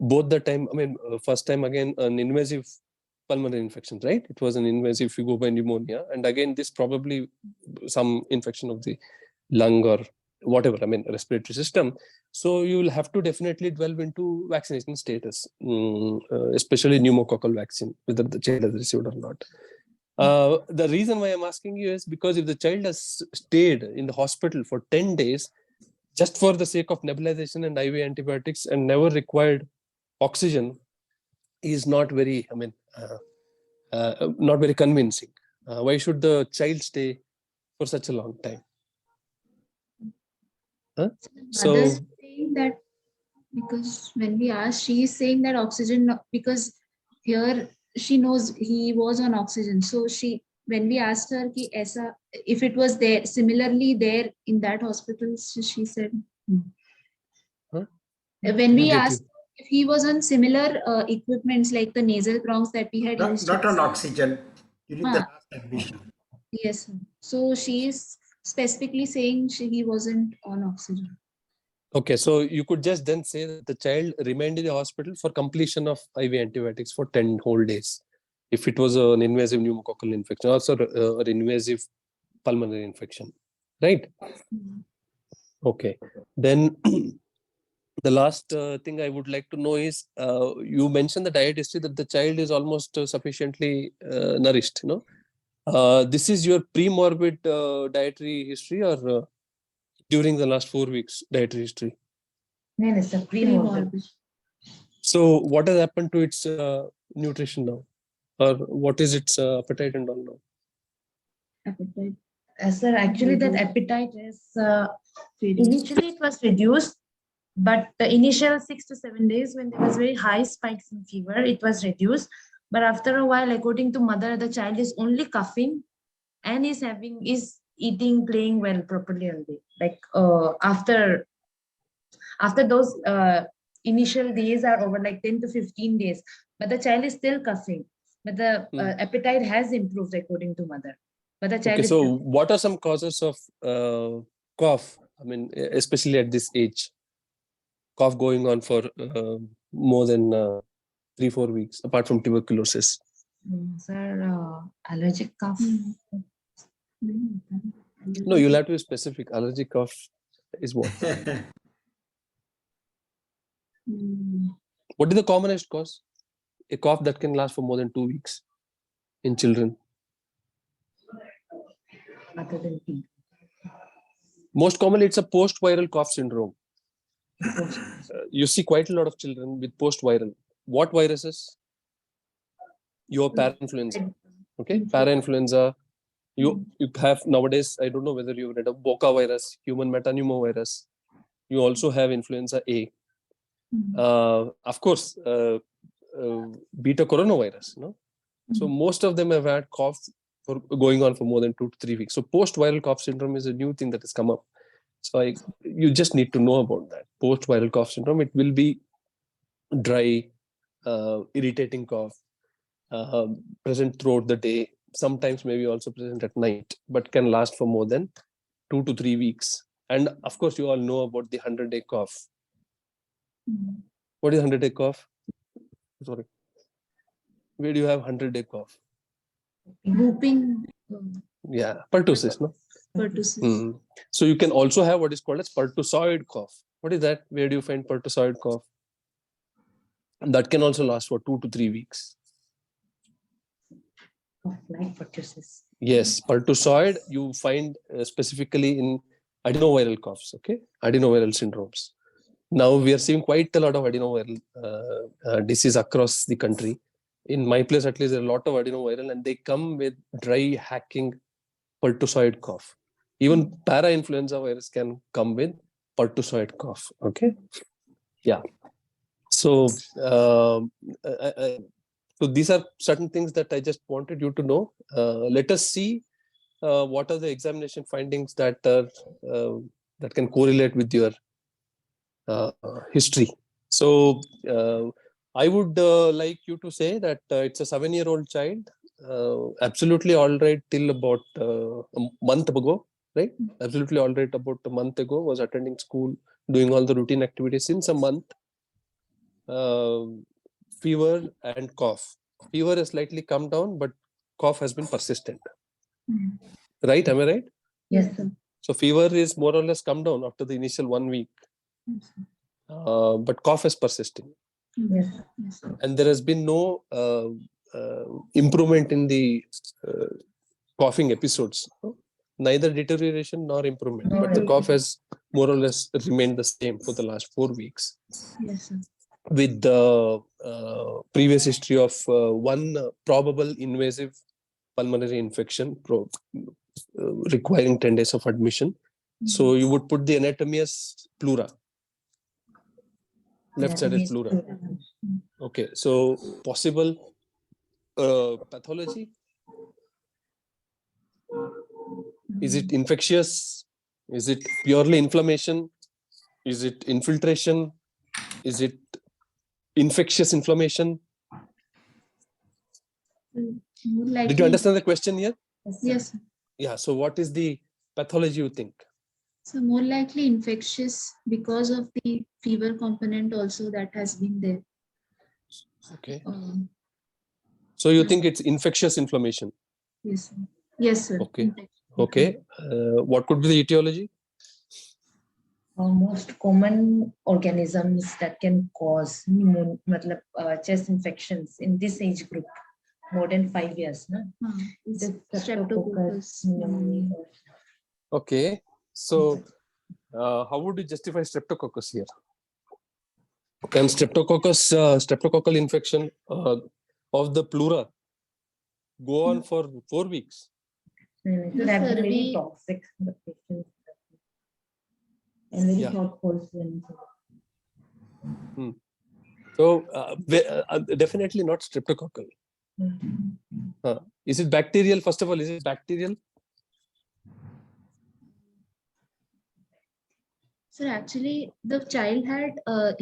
both the time, first time again, an invasive pulmonary infection, right? It was an invasive, if you go by pneumonia. And again, this probably some infection of the lung or whatever, respiratory system. So you will have to definitely delve into vaccination status, especially pneumococcal vaccine, whether the child has received or not. The reason why I'm asking you is because if the child has stayed in the hospital for 10 days, just for the sake of nebulization and IV antibiotics and never required oxygen, is not very, not very convincing. Why should the child stay for such a long time? So saying that, because when we asked, she is saying that oxygen, because here she knows he was on oxygen. So when we asked her if it was there similarly there in that hospital, she said when we asked if he was on similar equipments like the nasal prongs that we had used. Not on oxygen during the last admission. Yes. So she is specifically saying he wasn't on oxygen. Okay, so you could just then say that the child remained in the hospital for completion of IV antibiotics for 10 whole days. If it was an invasive pneumococcal infection, also an invasive pulmonary infection, right? Okay, then the last thing I would like to know is, you mentioned the diet history that the child is almost sufficiently nourished, you know. This is your pre-morbid dietary history, or during the last 4 weeks dietary history? No, it's a pre-morbid. So what has happened to its nutrition now? Or what is its appetite and all now? Appetite. Sir, actually that appetite is, initially it was reduced, but the initial 6 to 7 days when there was very high spikes in fever, it was reduced. But after a while, according to mother, the child is only coughing and is eating, playing well properly only. Like after those initial days are over, like 10 to 15 days, but the child is still coughing. But the appetite has improved according to mother. But the child Okay, is so still... what are some causes of cough? I mean, especially at this age, cough going on for more than 3-4 weeks, apart from tuberculosis. Sir, allergic cough. No, you'll have to be specific. Allergic cough is what? What is the commonest cause? A cough that can last for more than 2 weeks in children. Other than fever. Most commonly, it's a post-viral cough syndrome. You see quite a lot of children with post-viral. What viruses? Your parainfluenza. Okay, parainfluenza. You have nowadays, I don't know whether you've read of Boca virus, human metapneumovirus. You also have influenza A. Of course, beta coronavirus. No? So most of them have had cough for going on for more than 2 to 3 weeks. So post-viral cough syndrome is a new thing that has come up. So you just need to know about that. Post-viral cough syndrome, it will be dry, irritating cough, present throughout the day, sometimes maybe also present at night, but can last for more than 2 to 3 weeks. And of course, you all know about the 100-day cough. What is 100-day cough? Sorry. Where do you have 100-day cough? Whooping. Yeah, pertussis, no? Pertussis. So you can also have what is called as pertussoid cough. What is that? Where do you find pertussoid cough? And that can also last for 2 to 3 weeks. Like pertussis. Yes, pertussoid you find specifically in adenoviral coughs, okay? Adenoviral syndromes. Now we are seeing quite a lot of adenoviral disease across the country. In my place, at least, there are a lot of adenoviral, and they come with dry, hacking pertussoid cough. Even para-influenza virus can come with pertussoid cough. Okay, yeah. So, so these are certain things that I just wanted you to know. Let us see what are the examination findings that that can correlate with your history. So I would like you to say that it's a 7-year-old child, absolutely all right till about a month ago, right? Absolutely all right about a month ago, was attending school, doing all the routine activities. Since a month, fever and cough. Fever has slightly come down, but cough has been persistent. Right? Am I right? Yes, sir. So fever is more or less come down after the initial 1 week. But cough is persisting. Yes. And there has been no improvement in the coughing episodes. Neither deterioration nor improvement. But the cough has more or less remained the same for the last 4 weeks. Yes, sir. With the previous history of one probable invasive pulmonary infection requiring 10 days of admission. So you would put the anatomy as pleura. Left-sided pleura. Okay, so possible pathology? Is it infectious? Is it purely inflammation? Is it infiltration? Is it infectious inflammation? Did you understand the question here? Yes, sir. Yeah, so what is the pathology you think? So more likely infectious because of the fever component also that has been there. Okay. Um, So you think it's infectious inflammation? yes, sir. Yes, sir. Okay. Infection. Okay. What could be the etiology? Most common organisms that can cause chest infections in this age group, more than 5 years. No? It's The streptococcus pneumoniae. Okay. So how would you justify streptococcus here? Can streptococcal infection of the pleura go on for 4 weeks? It Yes, have been sir, very we- toxic. The patients. And very Yeah. short course. when- So definitely not streptococcal. Is it bacterial? First of all, is it bacterial? So actually, the child had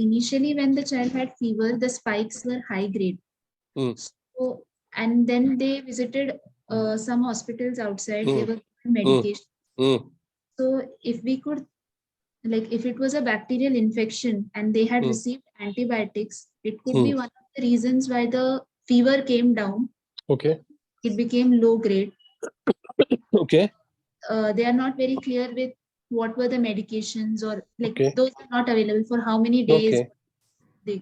initially when the child had fever, the spikes were high grade. Mm. So and then they visited some hospitals outside. They Mm. were given medication. Mm. So if we could, like, if it was a bacterial infection and they had Mm. received antibiotics, it could Mm. be one of the reasons why the fever came down. Okay. It became low grade. Okay. They are not very clear with what were the medications, or like Okay. those are not available for how many days. Okay. They,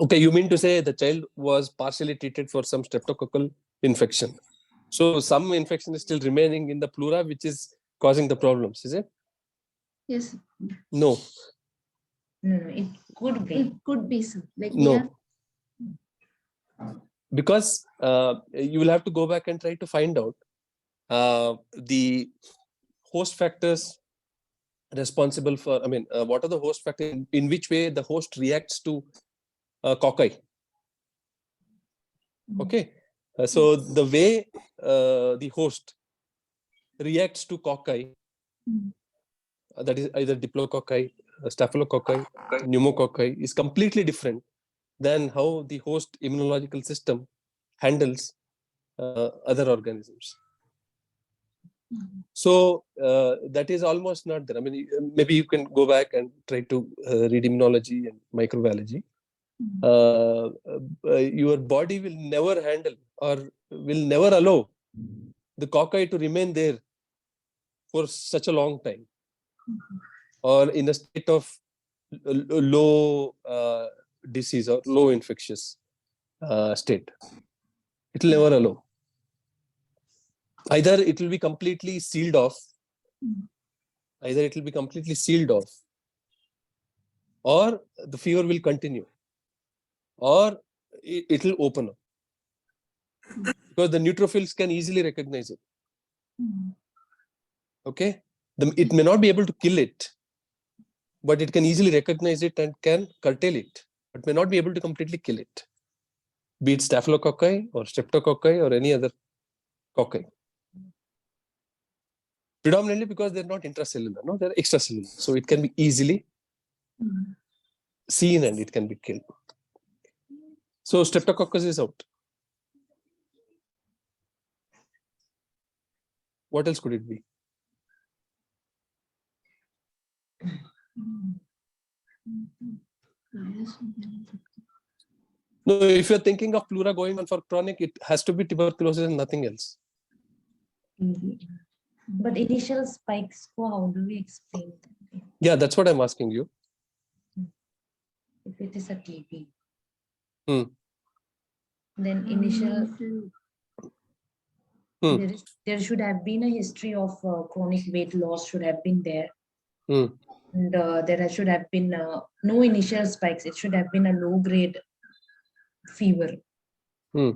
Okay. You mean to say the child was partially treated for some streptococcal infection? So some infection is still remaining in the pleura, which is causing the problems, is it? yes, No. No, it could be. it could be some. Like we have, No. Because you will have to go back and try to find out the host factors responsible for, what are the host factors, in which way the host reacts to cocci. Okay. So the way the host reacts to cocci, that is either diplococci, staphylococci, pneumococci, is completely different than how the host immunological system handles other organisms. So that is almost not there. I mean, maybe you can go back and try to read immunology and microbiology. Your body will never handle or will never allow the cocci to remain there for such a long time, or in a state of low disease or low infectious state. It will never allow. Either it will be completely sealed off, or the fever will continue, or it will open up, because the neutrophils can easily recognize it. Okay, it may not be able to kill it, but it can easily recognize it and can curtail it, but may not be able to completely kill it, be it staphylococci or streptococci or any other cocci. Predominantly because they're not intracellular, no, they're extracellular. So it can be easily seen and it can be killed. So streptococcus is out. What else could it be? No, if you're thinking of pleura going on for chronic, it has to be tuberculosis and nothing else. But initial spikes, how do we explain that? Yeah, that's what I'm asking you. If it is a TB, Hmm. then initial Hmm. there should have been a history of chronic weight loss should have been there. Hmm. And there should have been no initial spikes. It should have been a low grade fever. Hmm.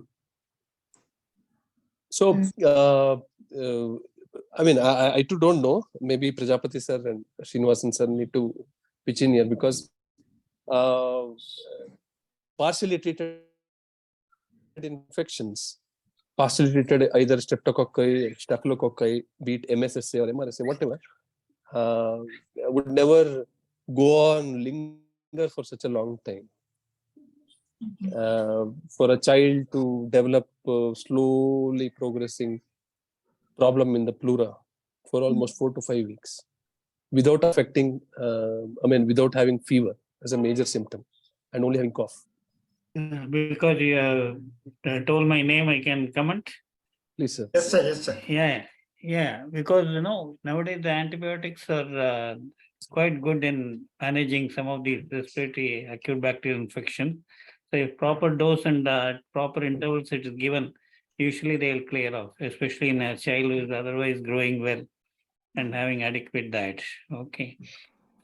So, I too don't know. Maybe Prajapati sir and Srinivasan sir need to pitch in here, because partially treated infections, partially treated either streptococci, staphylococci, be it MSSA or MRSA, whatever, would never go on linger for such a long time. For a child to develop slowly progressing problem in the pleura for almost 4 to 5 weeks without affecting, without having fever as a major symptom and only having cough. Because you told my name, I can comment. Please, sir. Yes, sir. Yes, sir. Yeah, because nowadays the antibiotics are quite good in managing some of these respiratory acute bacterial infection. So if proper dose and proper intervals it is given, usually they'll clear off, especially in a child who is otherwise growing well and having adequate diet. Okay.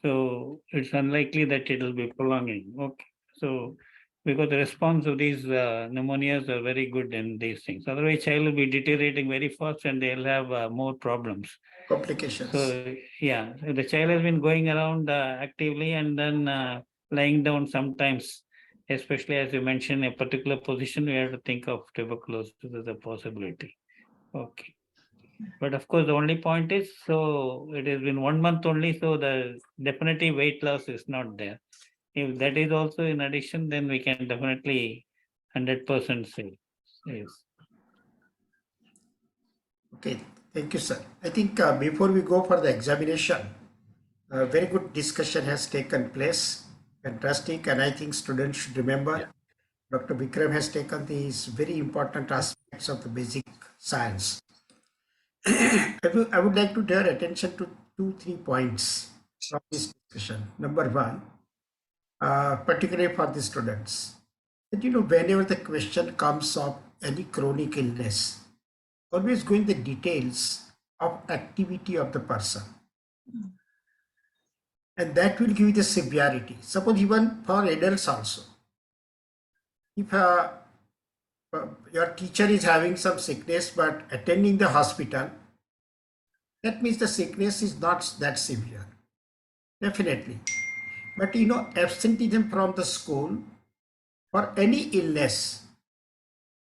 So it's unlikely that it will be prolonging. Okay. So because the response of these pneumonias are very good in these things. Otherwise, child will be deteriorating very fast and they'll have more problems. Complications. So yeah, the child has been going around actively and then lying down sometimes, especially as you mentioned, a particular position, we have to think of tuberculosis as a possibility. Okay. But of course, the only point is, so it has been 1 month only, so the definitive weight loss is not there. If that is also in addition, then we can definitely 100% say yes. Okay, thank you, sir. I think before we go for the examination, a very good discussion has taken place. Fantastic, and I think students should remember Dr. Vikram has taken these very important aspects of the basic science. I would like to draw attention to 2-3 points from this discussion. Number one, particularly for the students, that whenever the question comes of any chronic illness, always go in the details of activity of the person. And that will give you the severity. Suppose even for adults also, if your teacher is having some sickness but attending the hospital, that means the sickness is not that severe. Definitely. But absenteeism from the school for any illness,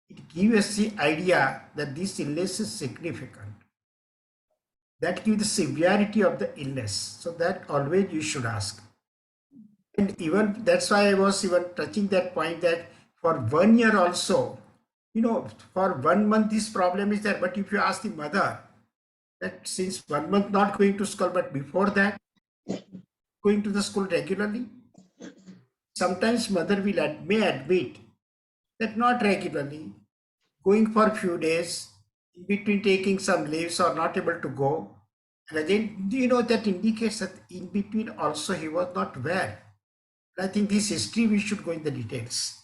it gives us the idea that this illness is significant. That gives the severity of the illness. So that always you should ask. And even that's why I was even touching that point that for 1 year also, for 1 month this problem is there. But if you ask the mother that since 1 month not going to school, but before that going to the school regularly, sometimes mother may admit that not regularly, going for a few days, in between taking some leaves or not able to go. And again, that indicates that in between also he was not well. I think this history we should go in the details.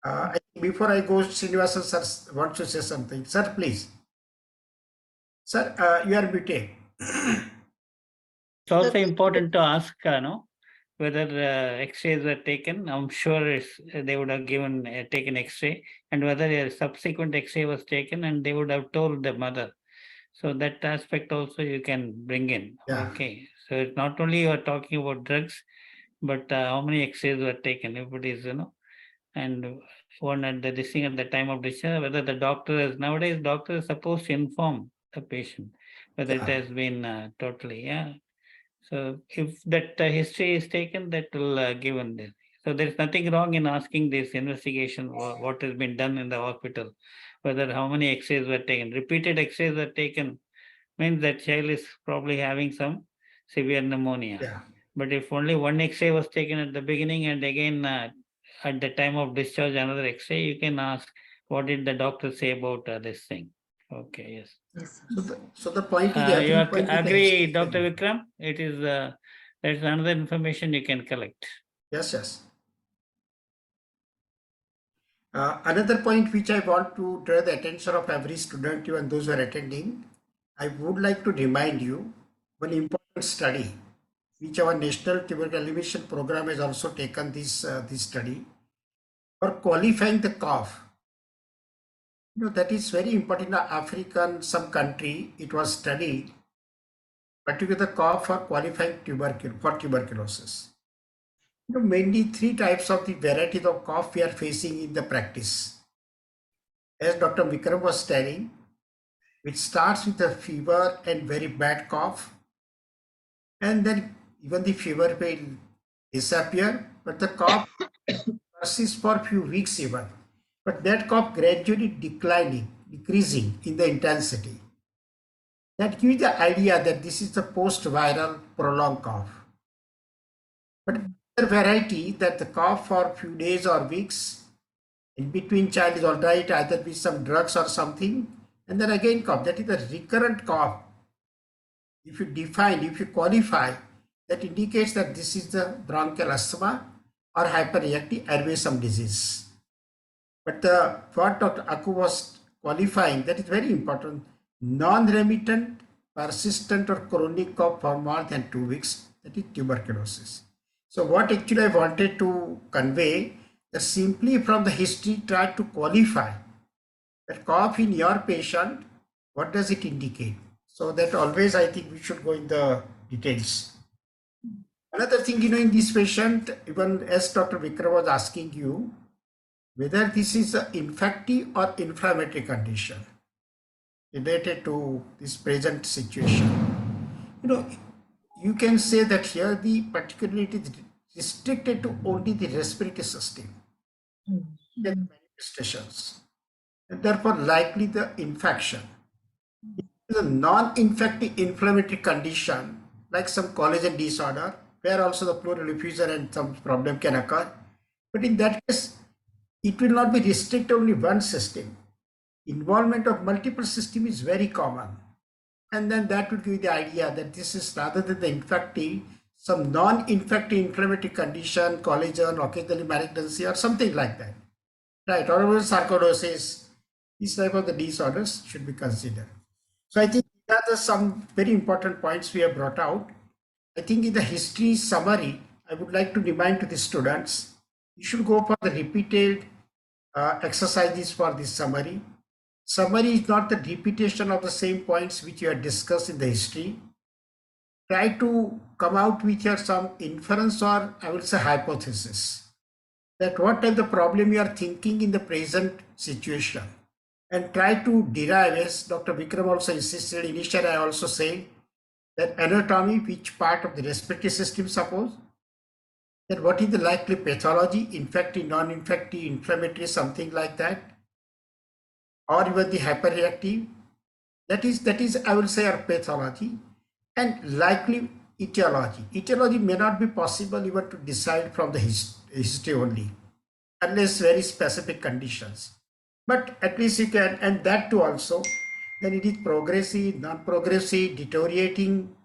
I think before I go, Srinivasan sir wants to say something. Sir, please. Sir, you are muted. It's also important to ask, whether X-rays were taken. I'm sure they would have taken X-ray, and whether a subsequent X-ray was taken, and they would have told the mother. So that aspect also you can bring in. Yeah. Okay. So it's not only you are talking about drugs, but how many X-rays were taken, if it is, and one at this thing at the time of discharge, whether the doctor is, nowadays doctor is supposed to inform the patient whether it has been totally, So if that history is taken, that will given this. So there's nothing wrong in asking this investigation or what has been done in the hospital, whether how many X-rays were taken. Repeated X-rays were taken means that child is probably having some severe pneumonia. Yeah. But if only one X-ray was taken at the beginning and again at the time of discharge another X-ray, you can ask what did the doctor say about this thing. Okay, yes. Yes. So the point is, You point agree, Dr. Vikram? It is there's another information you can collect. Yes. Another point which I want to draw the attention of every student, even those who are attending, I would like to remind you one important study which our National Tuberculosis Elimination Program has also taken this study for qualifying the cough. That is very important in African, some country, it was studied, particularly the cough for qualifying tuberculosis. Mainly 3 types of the varieties of cough we are facing in the practice. As Dr. Vikram was telling, which starts with a fever and very bad cough, and then even the fever will disappear, but the cough persists for a few weeks even. But that cough gradually decreasing in the intensity. That gives the idea that this is the post-viral prolonged cough. But another variety that the cough for a few days or weeks, in between child is all right, either with some drugs or something, and then again cough. That is the recurrent cough. If you define, if you qualify, that indicates that this is the bronchial asthma or hyperreactive airwaysome disease. But what Dr. Aku was qualifying, that is very important, non-remittent, persistent or chronic cough for more than 2 weeks, that is tuberculosis. So what actually I wanted to convey, that simply from the history try to qualify that cough in your patient, what does it indicate? So that always I think we should go in the details. Another thing, in this patient, even as Dr. Vikram was asking you, whether this is an infective or inflammatory condition related to this present situation. You can say that here the particularity is restricted to only the respiratory system, the manifestations, and therefore likely the infection. It is a non-infective inflammatory condition like some collagen disorder, where also the pleural effusion and some problem can occur. But in that case, it will not be restricted to only one system. Involvement of multiple systems is very common. And then that would give the idea that this is rather than the infective, some non-infective inflammatory condition, collagen, occasionally malignancy or something like that. Right, or sarcoidosis, these type of the disorders should be considered. So I think that are some very important points we have brought out. I think in the history summary, I would like to remind to the students, you should go for the repeated exercises for this summary. Summary is not the repetition of the same points which you have discussed in the history. Try to come out with your some inference or I would say hypothesis, that what type of problem you are thinking in the present situation, and try to derive, as Dr. Vikram also insisted, initially I also said that anatomy, which part of the respiratory system suppose, that what is the likely pathology, infective, non-infective, inflammatory, something like that, or even the hyperreactive, that is I will say our pathology, and likely etiology. Etiology may not be possible even to decide from the history only, unless very specific conditions. But at least you can, and that too also, then it is progressive, non-progressive, deteriorating.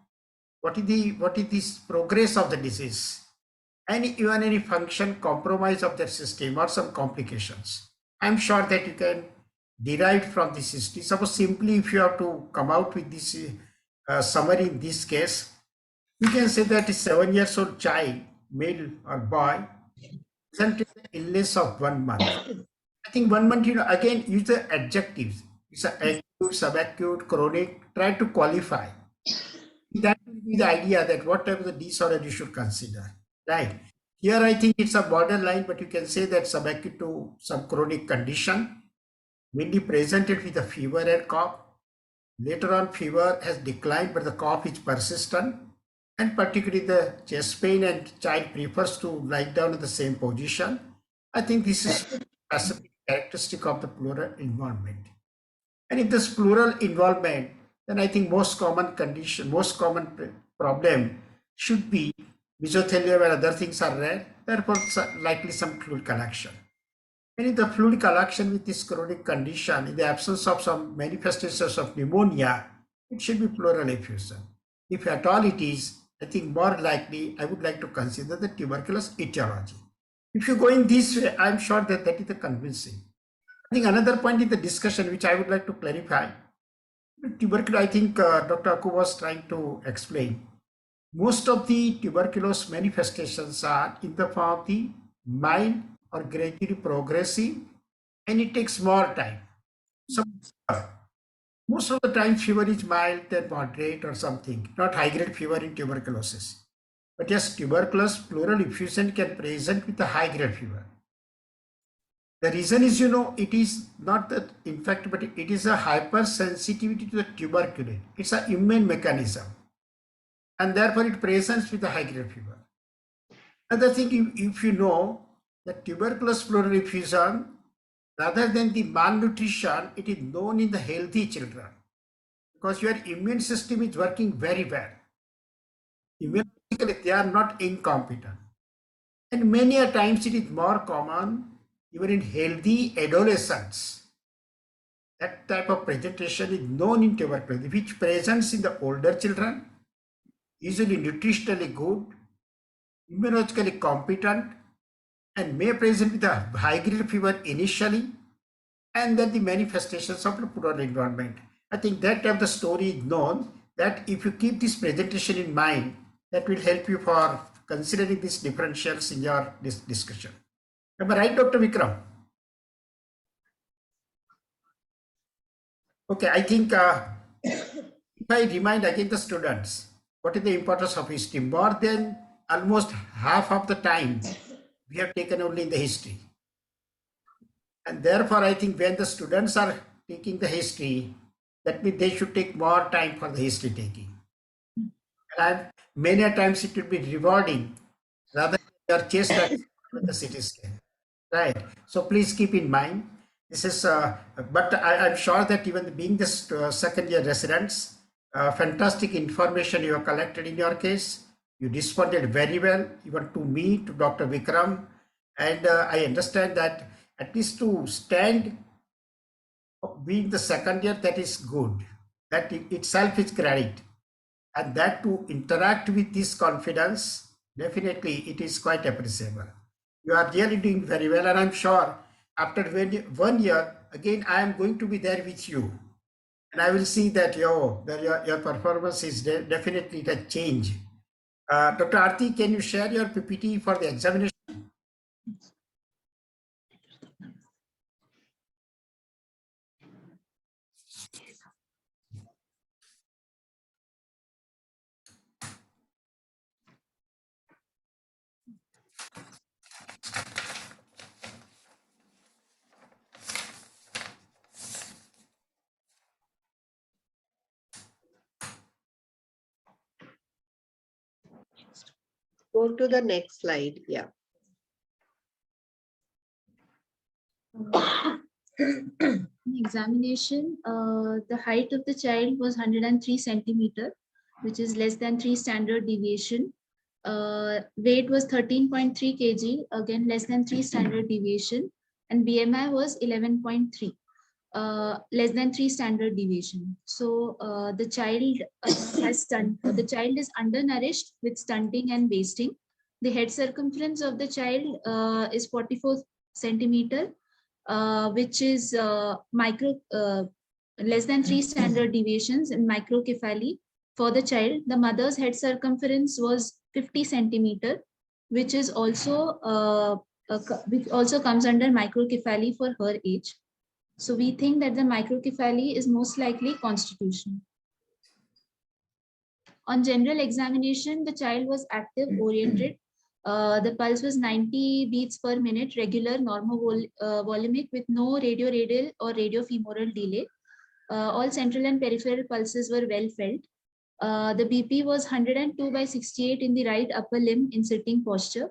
What is this progress of the disease? And even any function compromise of the system or some complications. I'm sure that you can derive from this history. Suppose simply if you have to come out with this summary in this case, you can say that a 7 years old child, male or boy, presented an illness of 1 month. I think 1 month, again use the adjectives. It's an acute, subacute, chronic, try to qualify. That will be the idea that what type of the disorder you should consider, right? Here I think it's a borderline, but you can say that subacute to some chronic condition, mainly presented with a fever and cough. Later on, fever has declined, but the cough is persistent, and particularly the chest pain, and child prefers to lie down in the same position. I think this is a specific characteristic of the pleural involvement. And if this pleural involvement, then I think most common condition, most common problem should be mesothelioma, where other things are rare, therefore likely some fluid collection. And if the fluid collection with this chronic condition, in the absence of some manifestations of pneumonia, it should be pleural effusion. If at all it is, I think more likely I would like to consider the tuberculous etiology. If you go in this way, I'm sure that that is the convincing. I think another point in the discussion which I would like to clarify, tuberculosis, I think Dr. Aku was trying to explain. Most of the tuberculosis manifestations are in the form of the mild or gradually progressive, and it takes more time. So most of the time fever is mild and moderate or something, not high grade fever in tuberculosis. But yes, tuberculosis pleural effusion can present with a high grade fever. The reason is, it is not that infect, but it is a hypersensitivity to the tuberculin. It's an immune mechanism, and therefore it presents with a high grade fever. Another thing, if you know that tuberculous pleural effusion, rather than the malnutrition, it is known in the healthy children. because your immune system is working very well. Immunologically, they are not incompetent. And many a times it is more common even in healthy adolescents. That type of presentation is known in tuberculosis, which presents in the older children, usually nutritionally good, immunologically competent, and may present with a high-grade fever initially, and then the manifestations of the plural environment. I think that type of the story is known, that if you keep this presentation in mind, that will help you for considering these differentials in your discussion. Am I right, Dr. Vikram? Okay, I think if I remind again the students, what is the importance of history? More than almost half of the time we have taken only in the history. And therefore, I think when the students are taking the history, that means they should take more time for the history taking. And many times it will be rewarding rather than your chest with the CT scan. Right. So please keep in mind, this is, but I'm sure that even being this second year residents, fantastic information you have collected in your case. You responded very well, even to me, to Dr. Vikram. And I understand that at least to stand being the second year, that is good. That itself is credit. And that to interact with this confidence, definitely it is quite appreciable. You are really doing very well, and I'm sure after 1 year, again, I am going to be there with you. And I will see that your performance is definitely a change. Dr. Aarti, can you share your PPT for the examination? Go to the next slide. Yeah. Examination, the height of the child was 103 centimeter, which is less than 3 standard deviation. Weight was 13.3 kg, again less than 3 standard deviation, and BMI was 11.3. Less than 3 standard deviation. So the child the child is undernourished with stunting and wasting. The head circumference of the child is 44 centimeter, which is less than 3 standard deviations in microcephaly. For the child, the mother's head circumference was 50 centimeter, which is also which also comes under microcephaly for her age. So we think that the microcephaly is most likely constitutional. On general examination, the child was active, oriented. The pulse was 90 beats per minute, regular, volumic, with no radial or radiofemoral delay. All central and peripheral pulses were well felt. The BP was 102/68 in the right upper limb in sitting posture.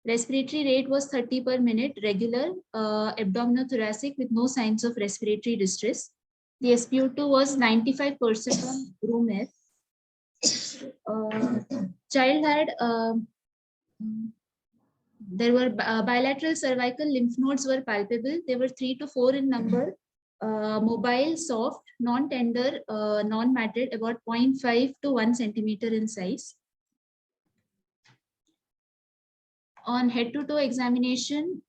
Respiratory rate was 30 per minute, regular, abdominothoracic with no signs of respiratory distress. The SpO2 was 95% on room air. Child had, there were bilateral cervical lymph nodes were palpable. They were 3 to 4 in number. Mobile, soft, non-tender, non-matted, about 0.5 to 1 centimeter in size. On head-to-toe examination,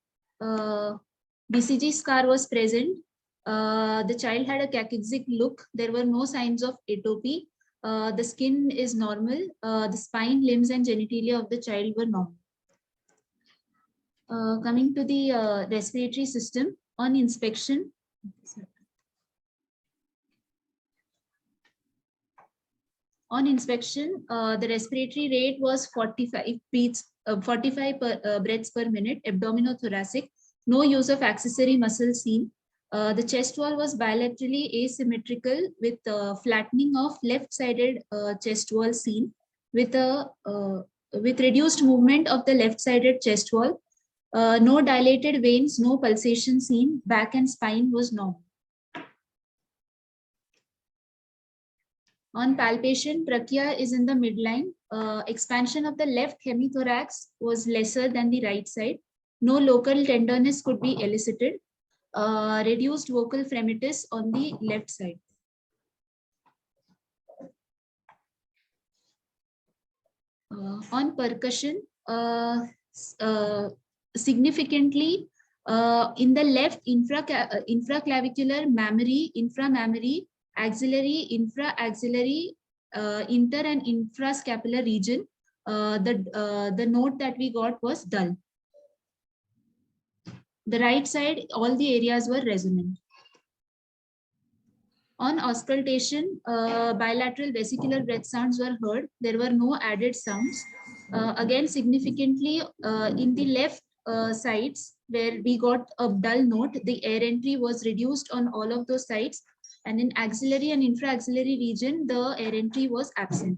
BCG scar was present. The child had a cachexia look. There were no signs of atopy. The skin is normal. The spine, limbs, and genitalia of the child were normal. Coming to the respiratory system, on inspection, the respiratory rate was 45 beats, 45 breaths per minute, abdominothoracic, no use of accessory muscle seen. The chest wall was bilaterally asymmetrical with flattening of left-sided chest wall seen with reduced movement of the left-sided chest wall. No dilated veins, no pulsation seen. Back and spine was normal. On palpation, trachea is in the midline. Expansion of the left hemithorax was lesser than the right side. No local tenderness could be elicited. Reduced vocal fremitus on the left side. On percussion, significantly in the left infraclavicular mammary, inframammary, axillary, infraaxillary, inter and infrascapular region, the note that we got was dull. The right side, all the areas were resonant. On auscultation, bilateral vesicular breath sounds were heard. There were no added sounds. Again, significantly in the left sides where we got a dull note, the air entry was reduced on all of those sides. And in axillary and infraaxillary region, the air entry was absent.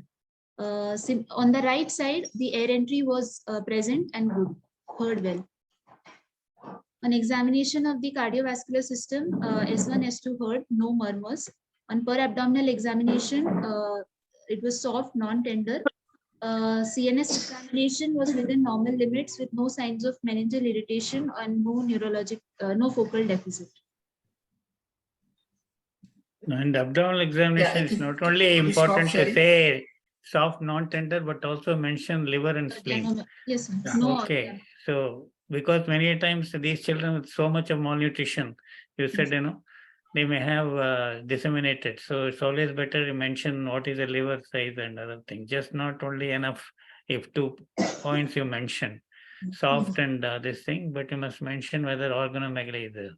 On the right side, the air entry was present and good, heard well. On examination of the cardiovascular system, S1, S2 heard, no murmurs. On per abdominal examination, it was soft, non-tender. CNS examination was within normal limits with no signs of meningeal irritation and no neurologic, no focal deficit. And abdominal examination is not only important to say soft, non-tender, but also mention liver and spleen. Yes, Yeah. no. Okay, Yeah. so because many times these children with so much of malnutrition, you said, they may have disseminated. So it's always better to mention what is the liver size and other things. Just not only enough if 2 points you mention, soft and this thing, but you must mention whether organomegaly is there.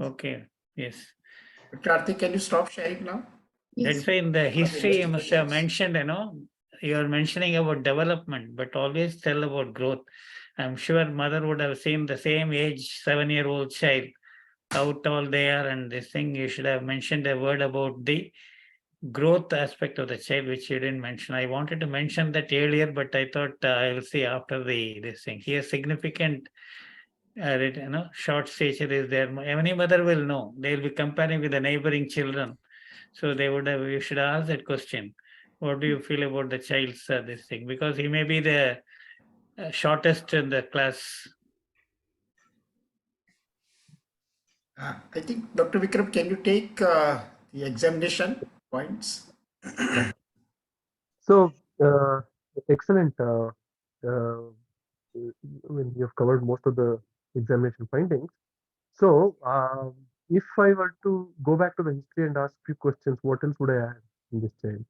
Okay, yes. Karthik, can you stop sharing now? That's why in the history you must have mentioned, you are mentioning about development, but always tell about growth. I'm sure mother would have seen the same age 7-year-old child, how tall they are, and this thing you should have mentioned a word about the growth aspect of the child, which you didn't mention. I wanted to mention that earlier, but I thought I will see after this thing. Here, significant, short stature is there. Any mother will know. They will be comparing with the neighboring children. So they would have, you should ask that question. What do you feel about the child's this thing? Because he may be the shortest in the class. I think Dr. Vikram, can you take the examination points? So, excellent. I mean, you've covered most of the examination findings. So, if I were to go back to the history and ask few questions, what else would I add in this child?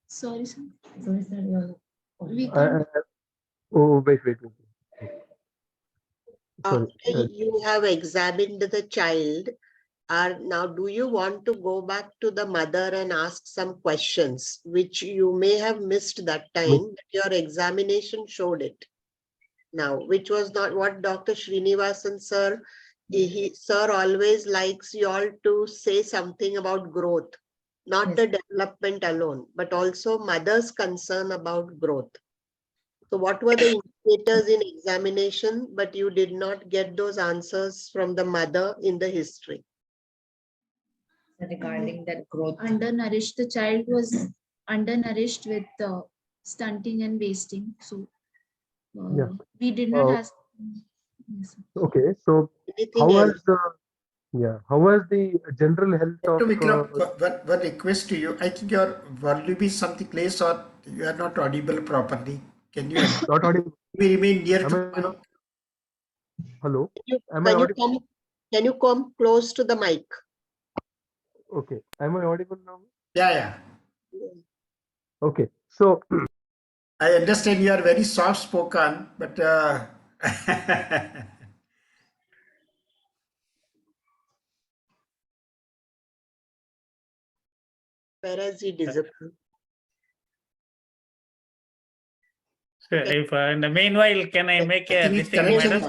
Sorry, sir. Sorry, sir. Wait. Sorry. You have examined the child. Now, do you want to go back to the mother and ask some questions, which you may have missed that time, but your examination showed it now, which was not what Dr. Srinivasan sir, sir always likes you all to say something about growth, not the development alone, but also mother's concern about growth. So what were the indicators in examination, but you did not get those answers from the mother in the history? Regarding that growth. Undernourished, the child was undernourished with stunting and wasting. So we did not ask. Yes. Okay, so how was the general health Dr. of Vikram, one request to you. I think your volume is something place or you are not audible properly. Can you not audible? We remain near to the mic? Hello? Can you come close to the mic? Okay, am I audible now? Yeah. Okay, so I understand you are very soft spoken, but Where has he disappeared? So if in the meanwhile, can I make this thing, madam?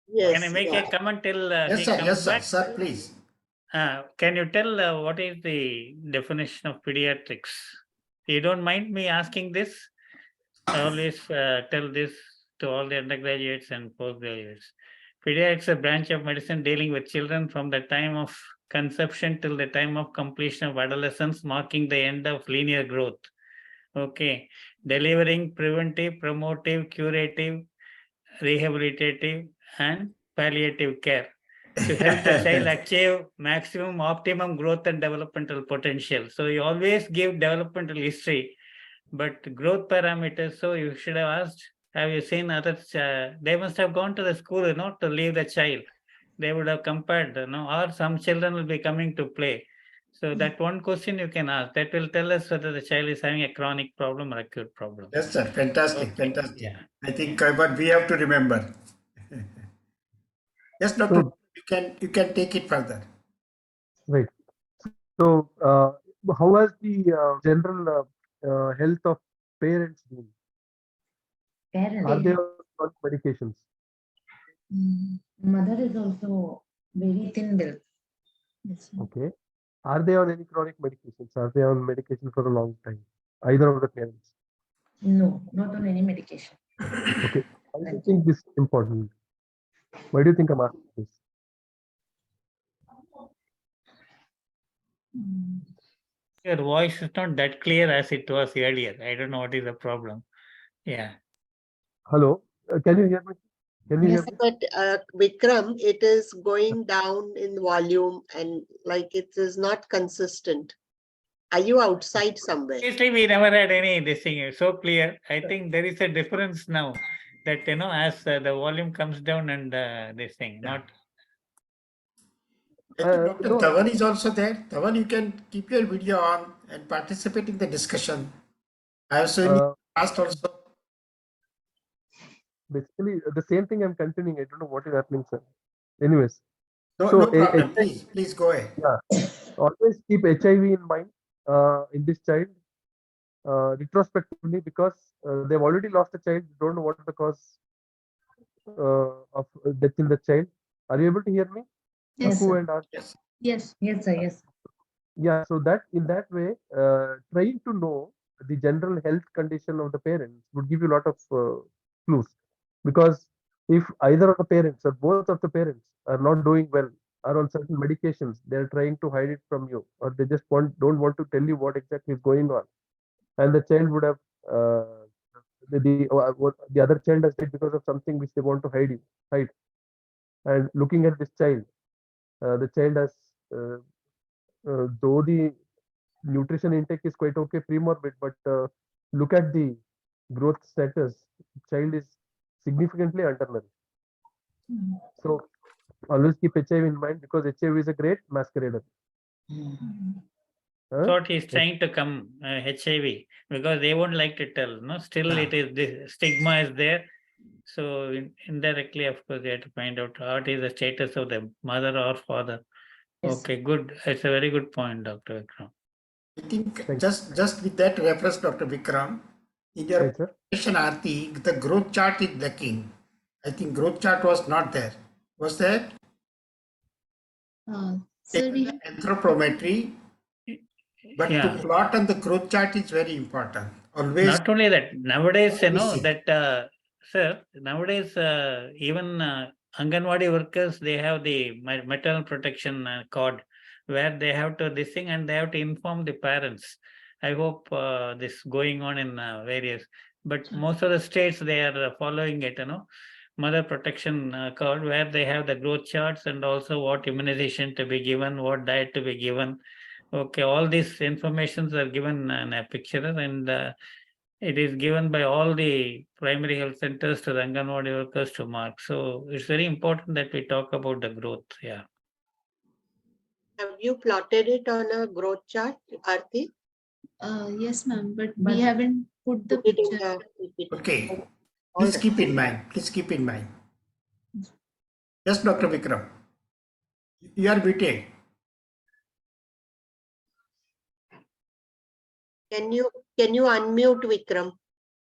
Yes. Can I make a comment till yes, he sir. comes Yes, sir. back? Sir, please. Can you tell what is the definition of pediatrics? You don't mind me asking this? I always tell this to all the undergraduates and postgraduates. Pediatrics is a branch of medicine dealing with children from the time of conception till the time of completion of adolescence, marking the end of linear growth. Okay, delivering preventive, promotive, curative, rehabilitative, and palliative care to help the child achieve maximum optimum growth and developmental potential. So you always give developmental history, but growth parameters. So you should have asked, have you seen others? They must have gone to the school, to leave the child. They would have compared, or some children will be coming to play. So that one question you can ask, that will tell us whether the child is having a chronic problem or acute problem. Yes, sir. Fantastic, Okay. fantastic. Yeah. I think but we have to remember. Yes, doctor, So, you can take it further. right. So, how has the general health of parents been? Are they on medications? Mother is also very thin built. Okay. Are they on any chronic medications? Are they on medication for a long time? Either of the parents? No, not on any medication. Okay. Why do you think this is important? Why do you think I'm asking this? Your voice is not that clear as it was earlier. I don't know what is the problem. Yeah. Hello, can you hear me? Can you Yes, hear me? But Vikram, it is going down in volume and like it is not consistent. Are you outside somewhere? Previously, we never had any this thing so clear. I think there is a difference now that, as the volume comes down and this thing, not. I think Dr. No, Dhawan is also there. Dhawan, you can keep your video on and participate in the discussion. I have seen you past also. basically the same thing I'm continuing. I don't know what is happening, sir. Anyways, No, so no problem. Please go ahead. yeah, always keep HIV in mind in this child retrospectively, because they've already lost a child. Don't know what is the cause of death in the child. Are you able to hear me? Yes, Who sir. and Ash? Yes. Yes. Yes, sir. Yes. Yeah, so that in that way, trying to know the general health condition of the parents would give you a lot of clues. Because if either of the parents or both of the parents are not doing well, are on certain medications, they're trying to hide it from you, or they just don't want to tell you what exactly is going on, and the child would have the other child has died because of something which they want to hide. And looking at this child, the child has though the nutrition intake is quite okay pre-morbid, but look at the growth status, child is significantly undernourished. So always keep HIV in mind, because HIV is a great masquerader. Thought he's trying to come HIV because they won't like to tell. Still it is the stigma is there. So indirectly, of course, they have to find out what is the status of the mother or father. Yes. Okay, good. It's a very good point, Dr. Vikram. I think just with that reference, Dr. Vikram, in your Right, sir. presentation, Aarti, the growth chart is lacking. I think growth chart was not there. Was there? Sir, we have Anthropometry, but Yeah. to plot on the growth chart is very important. Always. Not only that, nowadays, Always that, sir, nowadays, even Anganwadi workers, they have the maternal protection card where they have to this thing and they have to inform the parents. I hope this going on in various, but most of the states, they are following it, mother protection card where they have the growth charts and also what immunization to be given, what diet to be given. Okay, all these informations are given in a picture and it is given by all the primary health centers to the Anganwadi workers to mark. So it's very important that we talk about the growth. Yeah. Have you plotted it on a growth chart, Aarti? yes, ma'am, but we haven't put the Put it in picture. the Okay. All Please right. keep in mind. Please keep in mind. Yes, Dr. Vikram. You are muted. Can you unmute Vikram?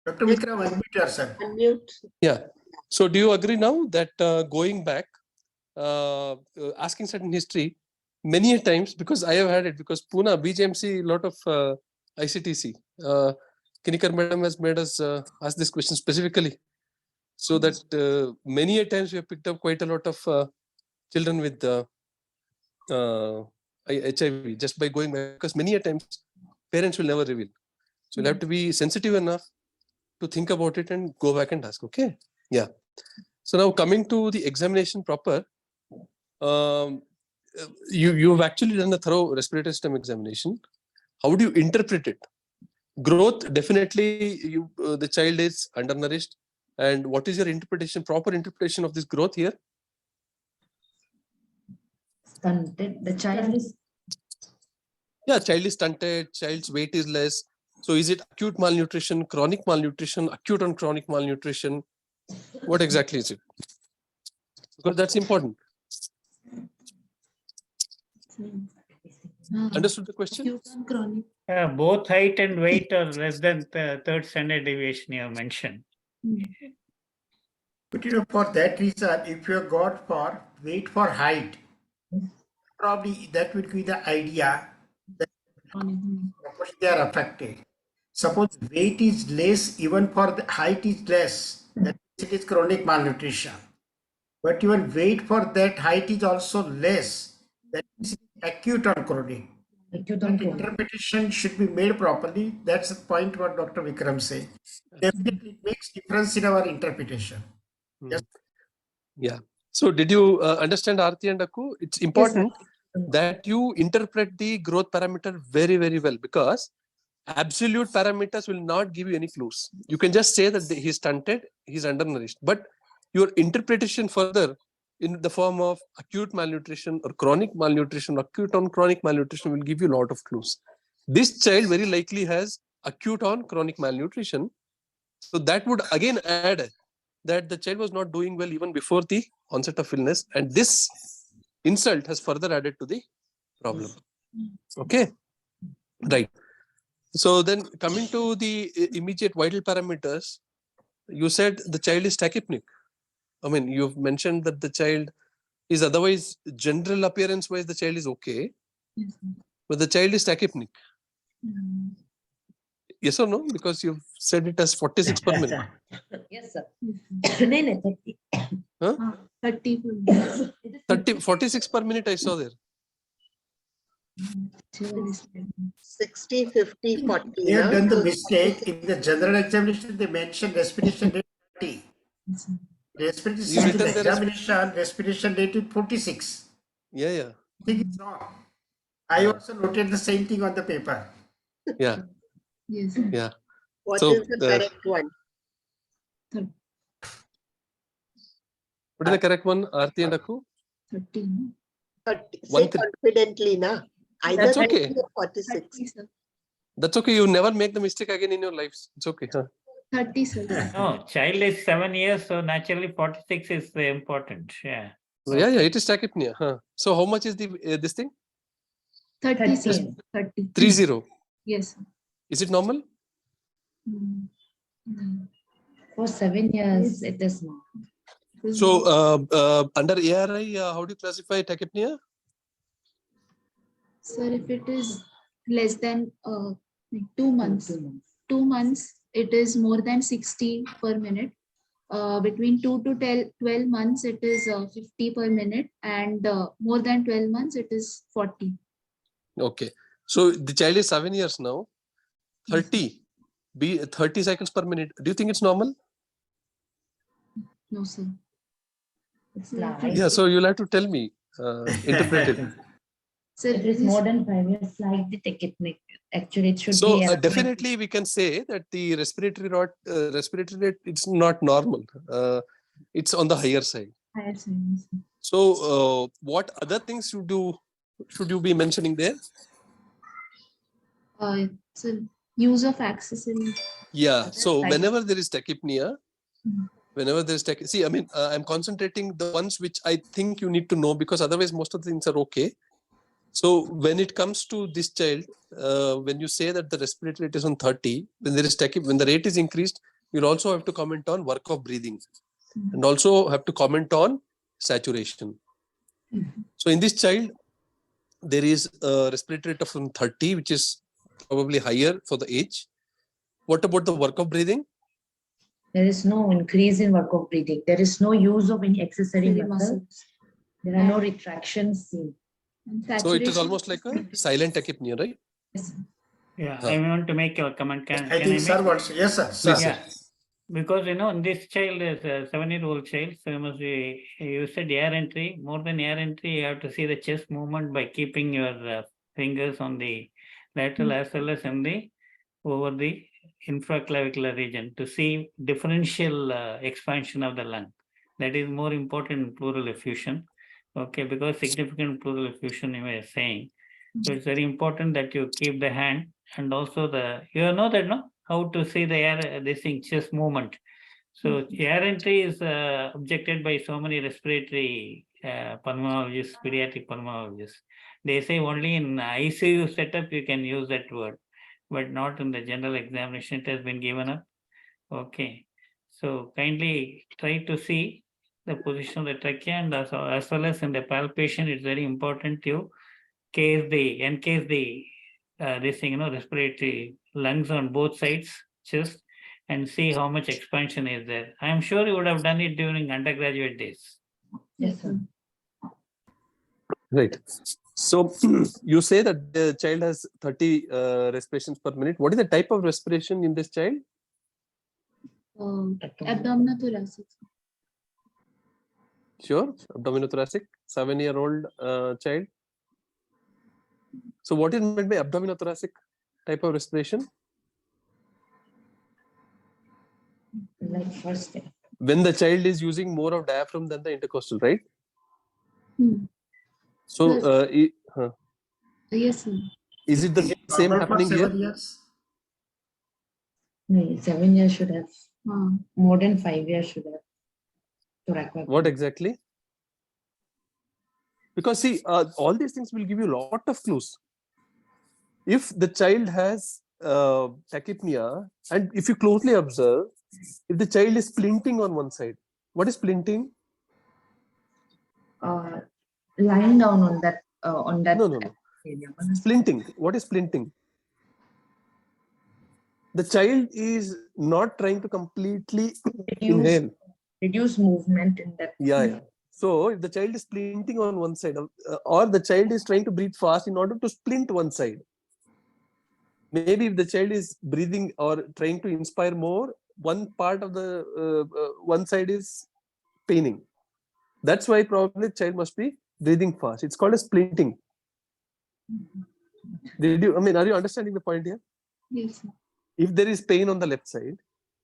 Dr. Yes. Vikram, unmute yourself. Unmute. Yeah. So do you agree now that going back, asking certain history many a times, because I have had it, because Pune, BJMC, lot of ICTC, Kinikar madam has made us ask this question specifically, so that many a times we have picked up quite a lot of children with HIV just by going back, because many a times parents will never reveal. So you'll have to be sensitive enough to think about it and go back and ask. Okay. Yeah. So now coming to the examination proper, you've actually done a thorough respiratory system examination. How do you interpret it? Growth, definitely the child is undernourished. And what is your interpretation, proper interpretation of this growth here? Stunted. The child is. Yeah, child is stunted, child's weight is less. So is it acute malnutrition, chronic malnutrition, acute and chronic malnutrition? What exactly is it? Because that's important. Understood the question? Acute and chronic. Both height and weight are less than the third standard deviation you have mentioned. But for that reason, if you have got for weight for height, probably that would be the idea that they are affected. Suppose weight is less, even for the height is less, that means it is chronic malnutrition. But even weight for that height is also less, that means it is acute or chronic. That interpretation should be made properly. That's the point what Dr. Vikram said. Definitely it makes difference in our interpretation. Yes. Yeah. So did you understand, Aarti and Akku? It's important that you interpret the growth parameter very, very well, because absolute parameters will not give you any clues. You can just say that he's stunted, he's undernourished, but your interpretation further in the form of acute malnutrition or chronic malnutrition, acute on chronic malnutrition will give you a lot of clues. This child very likely has acute on chronic malnutrition. So that would again add that the child was not doing well even before the onset of illness, and this insult has further added to the problem. Okay, right. So then coming to the immediate vital parameters, you said the child is tachypnic. I mean, you've mentioned that the child is otherwise general appearance wise the child is okay, but the child is tachypnic. Yes or no? Because you've said it as 46 per minute. Yes, sir. 30. Huh? 30. 46 per minute I saw there. 60, 50, 40. They have done the mistake. In the general examination, they mentioned respiration rate 30. Respiration examination, respiration rate is 46. Yeah. I think it's wrong. I also noted the same thing on the paper. Yeah. Yes. Yeah. What So, is the correct one? What is the correct one, Aarti and Akku? 30. 30. Say confidently, na. Either That's okay. 30 or 46. 30, sir. That's okay. You never make the mistake again in your lives. It's okay. Huh? 30, sir. No, child is 7 years, so naturally 46 is important. Yeah. Yeah, it is tachypnea. Huh? So how much is the this thing? 30, sir. 30. 30. Yes. Is it normal? For 7 years, it is not. So under ARI, how do you classify tachypnea? Sir, if it is less than 2 months, 2 months, it is more than 60 per minute. Between 2 to 12 months, it is 50 per minute, and more than 12 months, it is 40. Okay. So the child is 7 years now. 30 cycles per minute. Do you think it's normal? No, sir. It's like, Yeah. So you'll have to tell me. Interpret it. Sir, it is more than 5 years, like the tachypnic. Actually, it should So be. definitely we can say that the respiratory rate it's not normal. It's on the higher side. higher science. So what other things should you be mentioning there? So use of accessories. Yeah. So whenever there is tachypnea, see, I mean, I'm concentrating the ones which I think you need to know, because otherwise most of the things are okay. So when it comes to this child, when you say that the respiratory rate is on 30, when there is when the rate is increased, you'll also have to comment on work of breathing, and also have to comment on saturation. So in this child, there is a respiratory rate of 30, which is probably higher for the age. What about the work of breathing? There is no increase in work of breathing. There is no use of any accessory muscles. There are no retractions seen. And So it is saturation- almost like a silent tachypnea, right? Yes. Yeah, Huh. I want to make a comment. Can I I think sir make? wants, yes sir, sir. Please, sir. Yeah, because this child is a 7-year-old child, so you said air entry. More than air entry, you have to see the chest movement by keeping your fingers on the lateral as well as in the over the infraclavicular region to see differential expansion of the lung. That is more important in pleural effusion. Okay, because significant pleural effusion you were saying. So it's very important that you keep the hand and also you know that, no? How to see the air, this thing, chest movement. So air entry is objected by so many respiratory pulmonologists, pediatric pulmonologists. They say only in ICU setup you can use that word, but not in the general examination. It has been given up. Okay. So kindly try to see the position of the trachea, and as well as in the palpation, it's very important to encase the this thing, respiratory lungs on both sides, chest, and see how much expansion is there. I am sure you would have done it during undergraduate days. Yes, sir. Right. So you say that the child has 30 respirations per minute. What is the type of respiration in this child? Abdominal thoracic. Sure, abdominothoracic, 7-year-old child. So what is meant by abdominothoracic type of respiration? Like first day. When the child is using more of diaphragm than the intercostal, right? So Yes, sir. is it the same Normal for happening 7 here? years? No, 7 years should have. More than 5 years should have. Thoracic. What exactly? Because see, all these things will give you a lot of clues. If the child has tachypnea, and if you closely observe, if the child is splinting on one side, what is splinting? Lying down on that. No. Area. Splinting. What is splinting? The child is not trying to completely inhale. Reduce movement in that. Yeah. So if the child is splinting on one side, or the child is trying to breathe fast in order to splint one side. Maybe if the child is breathing or trying to inspire more, one part of the one side is paining. That's why probably the child must be breathing fast. It's called a splinting. Are you understanding the point here? Yes, sir. If there is pain on the left side,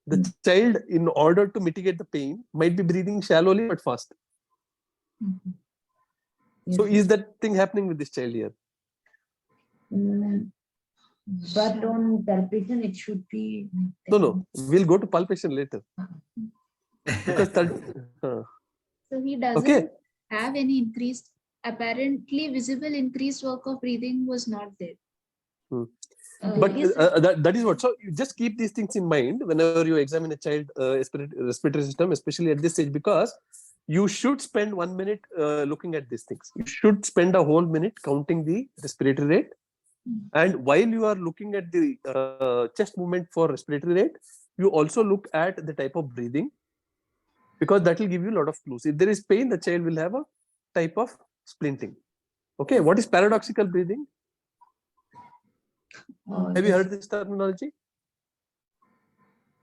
the child, in order to mitigate the pain, might be breathing shallowly but fast. So is that thing happening with this child here? But on palpation, it should be. No. We'll go to palpation later. Because So he doesn't have any increased, apparently visible increased work of breathing was not there. But that is what. So you just keep these things in mind whenever you examine a child respiratory system, especially at this stage, because you should spend 1 minute looking at these things. You should spend a whole minute counting the respiratory rate. And while you are looking at the chest movement for respiratory rate, you also look at the type of breathing, because that will give you a lot of clues. If there is pain, the child will have a type of splinting. Okay, what is paradoxical breathing? Have you heard this terminology?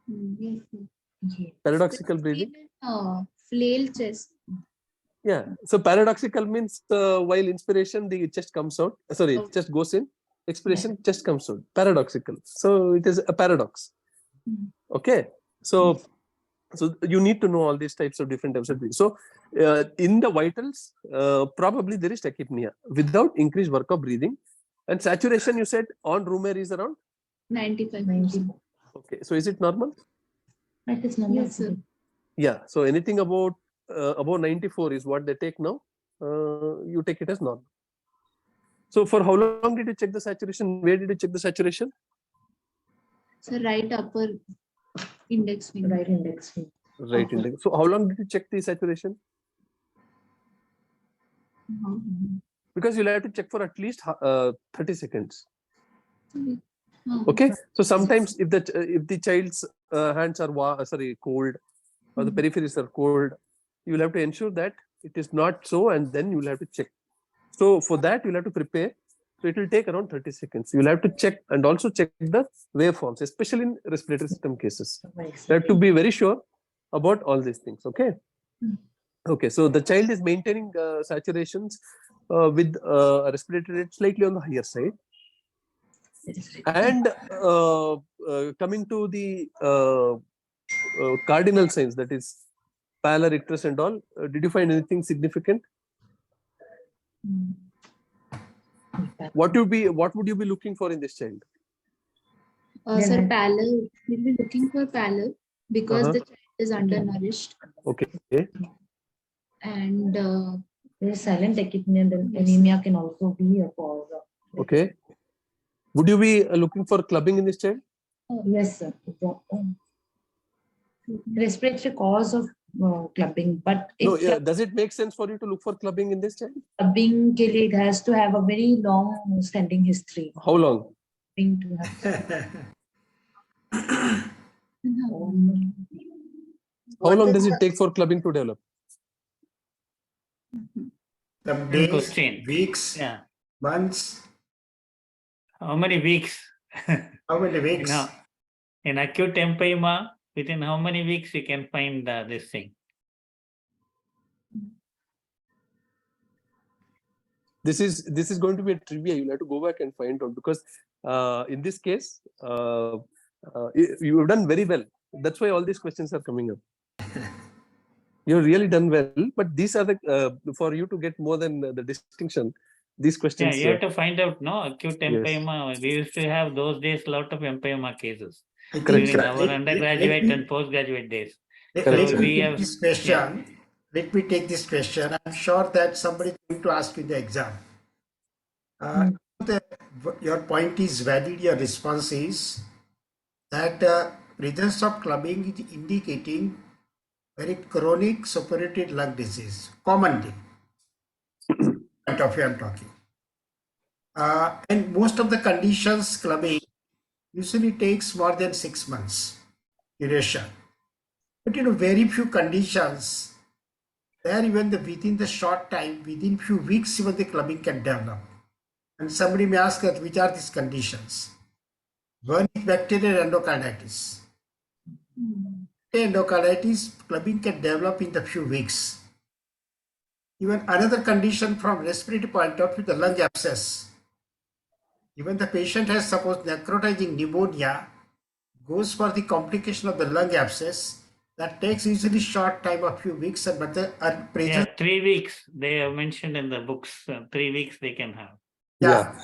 Yes, sir. Paradoxical breathing? Flail chest. Yeah. So paradoxical means while inspiration, the chest comes out. Sorry, chest goes in. Expiration, chest comes out. Paradoxical. So it is a paradox. Okay. So you need to know all these types of different types of breathing. So in the vitals, probably there is tachypnea without increased work of breathing. And saturation, you said on room air is around 95%. Okay. So is it normal? That is normal. Yes, sir. Yeah. So anything above 94 is what they take now. You take it as normal. So for how long did you check the saturation? Where did you check the saturation? So right upper index finger. Right index finger. Right index. So how long did you check the saturation? Because you'll have to check for at least 30 seconds. Okay. So sometimes if the child's hands are cold, or the peripheries are cold, you will have to ensure that it is not so, and then you will have to check. So for that, you'll have to prepare. So it will take around 30 seconds. You'll have to check and also check the waveforms, especially in respiratory system cases. You have to be very sure about all these things. Okay. Okay. So the child is maintaining saturations with a respiratory rate slightly on the higher side. And coming to the cardinal signs, that is pallor, icterus and all, did you find anything significant? What would you be looking for in this child? Sir, pallor, we'll be looking for pallor because the child is undernourished. Okay. And there's silent tachypnea, then anemia can also be a cause of. Okay. Would you be looking for clubbing in this child? Yes, sir. Respiratory cause of clubbing, but No, if does it make sense for you to look for clubbing in this child? clubbing ke liye it has to have a very long standing history. How long? To have. How long does it take for clubbing to develop? Some days, question. weeks, Yeah. months. How many weeks? How many weeks? Now, in acute empyema, within how many weeks you can find this thing? This is going to be a trivia. You'll have to go back and find out, because in this case, you have done very well. That's why all these questions are coming up. You've really done well, but these are the for you to get more than the distinction. These questions. Yeah, you have to find out, no, acute Yes. empyema. We used to have those days a lot of empyema cases Correct, during sir. our undergraduate and postgraduate days. Let So me we take have this question. Let me take this question. I'm sure that somebody is going to ask you in the exam. Your point is valid. Your response is that presence of clubbing is indicating very chronic suppurated lung disease, commonly. Point of view I'm talking. And most of the conditions, clubbing usually takes more than 6 months duration. But very few conditions, there even within the short time, within few weeks, even the clubbing can develop. And somebody may ask us, which are these conditions? One is bacterial endocarditis. Endocarditis, clubbing can develop in the few weeks. Even another condition from respiratory point of view, the lung abscess. Even the patient has suppose necrotizing pneumonia, goes for the complication of the lung abscess, that takes usually short time of few weeks, but the presence. Yeah, 3 weeks they have mentioned in the books. 3 weeks they can have. Yeah.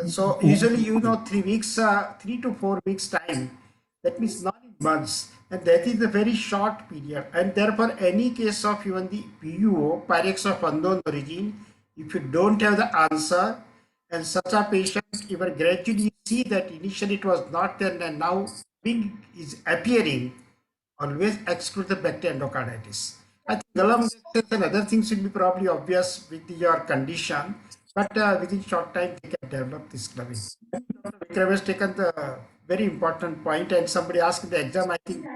So usually 3 weeks, 3 to 4 weeks time. That means not in months, and that is a very short period. And therefore, any case of even the PUO, Pyrex of unknown origin, if you don't have the answer, and such a patient, even gradually see that initially it was not there and now is appearing, always exclude the bacterial endocarditis. I think gallum and other things will be probably obvious with your condition, but within short time they can develop this clubbing. Dr. Vikram has taken the very important point, and somebody asked in the exam, I think it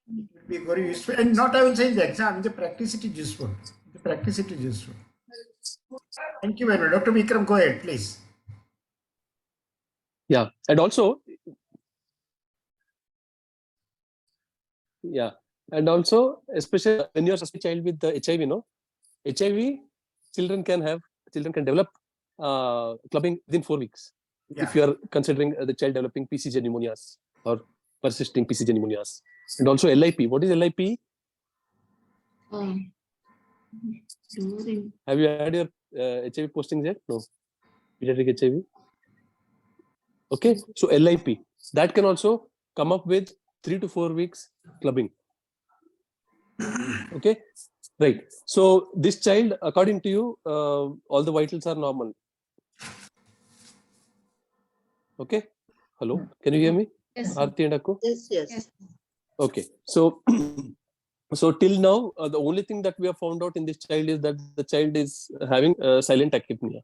will be very useful. And not I will say in the exam, in the practice it is useful. The practice it is useful. Thank you very much. Dr. Vikram, go ahead, please. Yeah, and also, especially when you're a child with the HIV, HIV, children can develop clubbing within 4 weeks. Yeah. If you are considering the child developing PCJ pneumonias or persisting PCJ pneumonias. And also LIP. What is LIP? Have you had your HIV postings yet? No. Pediatric HIV. Okay. So LIP. That can also come up with 3 to 4 weeks clubbing. Okay. Right. So this child, according to you, all the vitals are normal. Okay. Hello. Can you hear me? Yes. Aarti and Akku? Yes. Okay. So, so till now, the only thing that we have found out in this child is that the child is having silent tachypnea.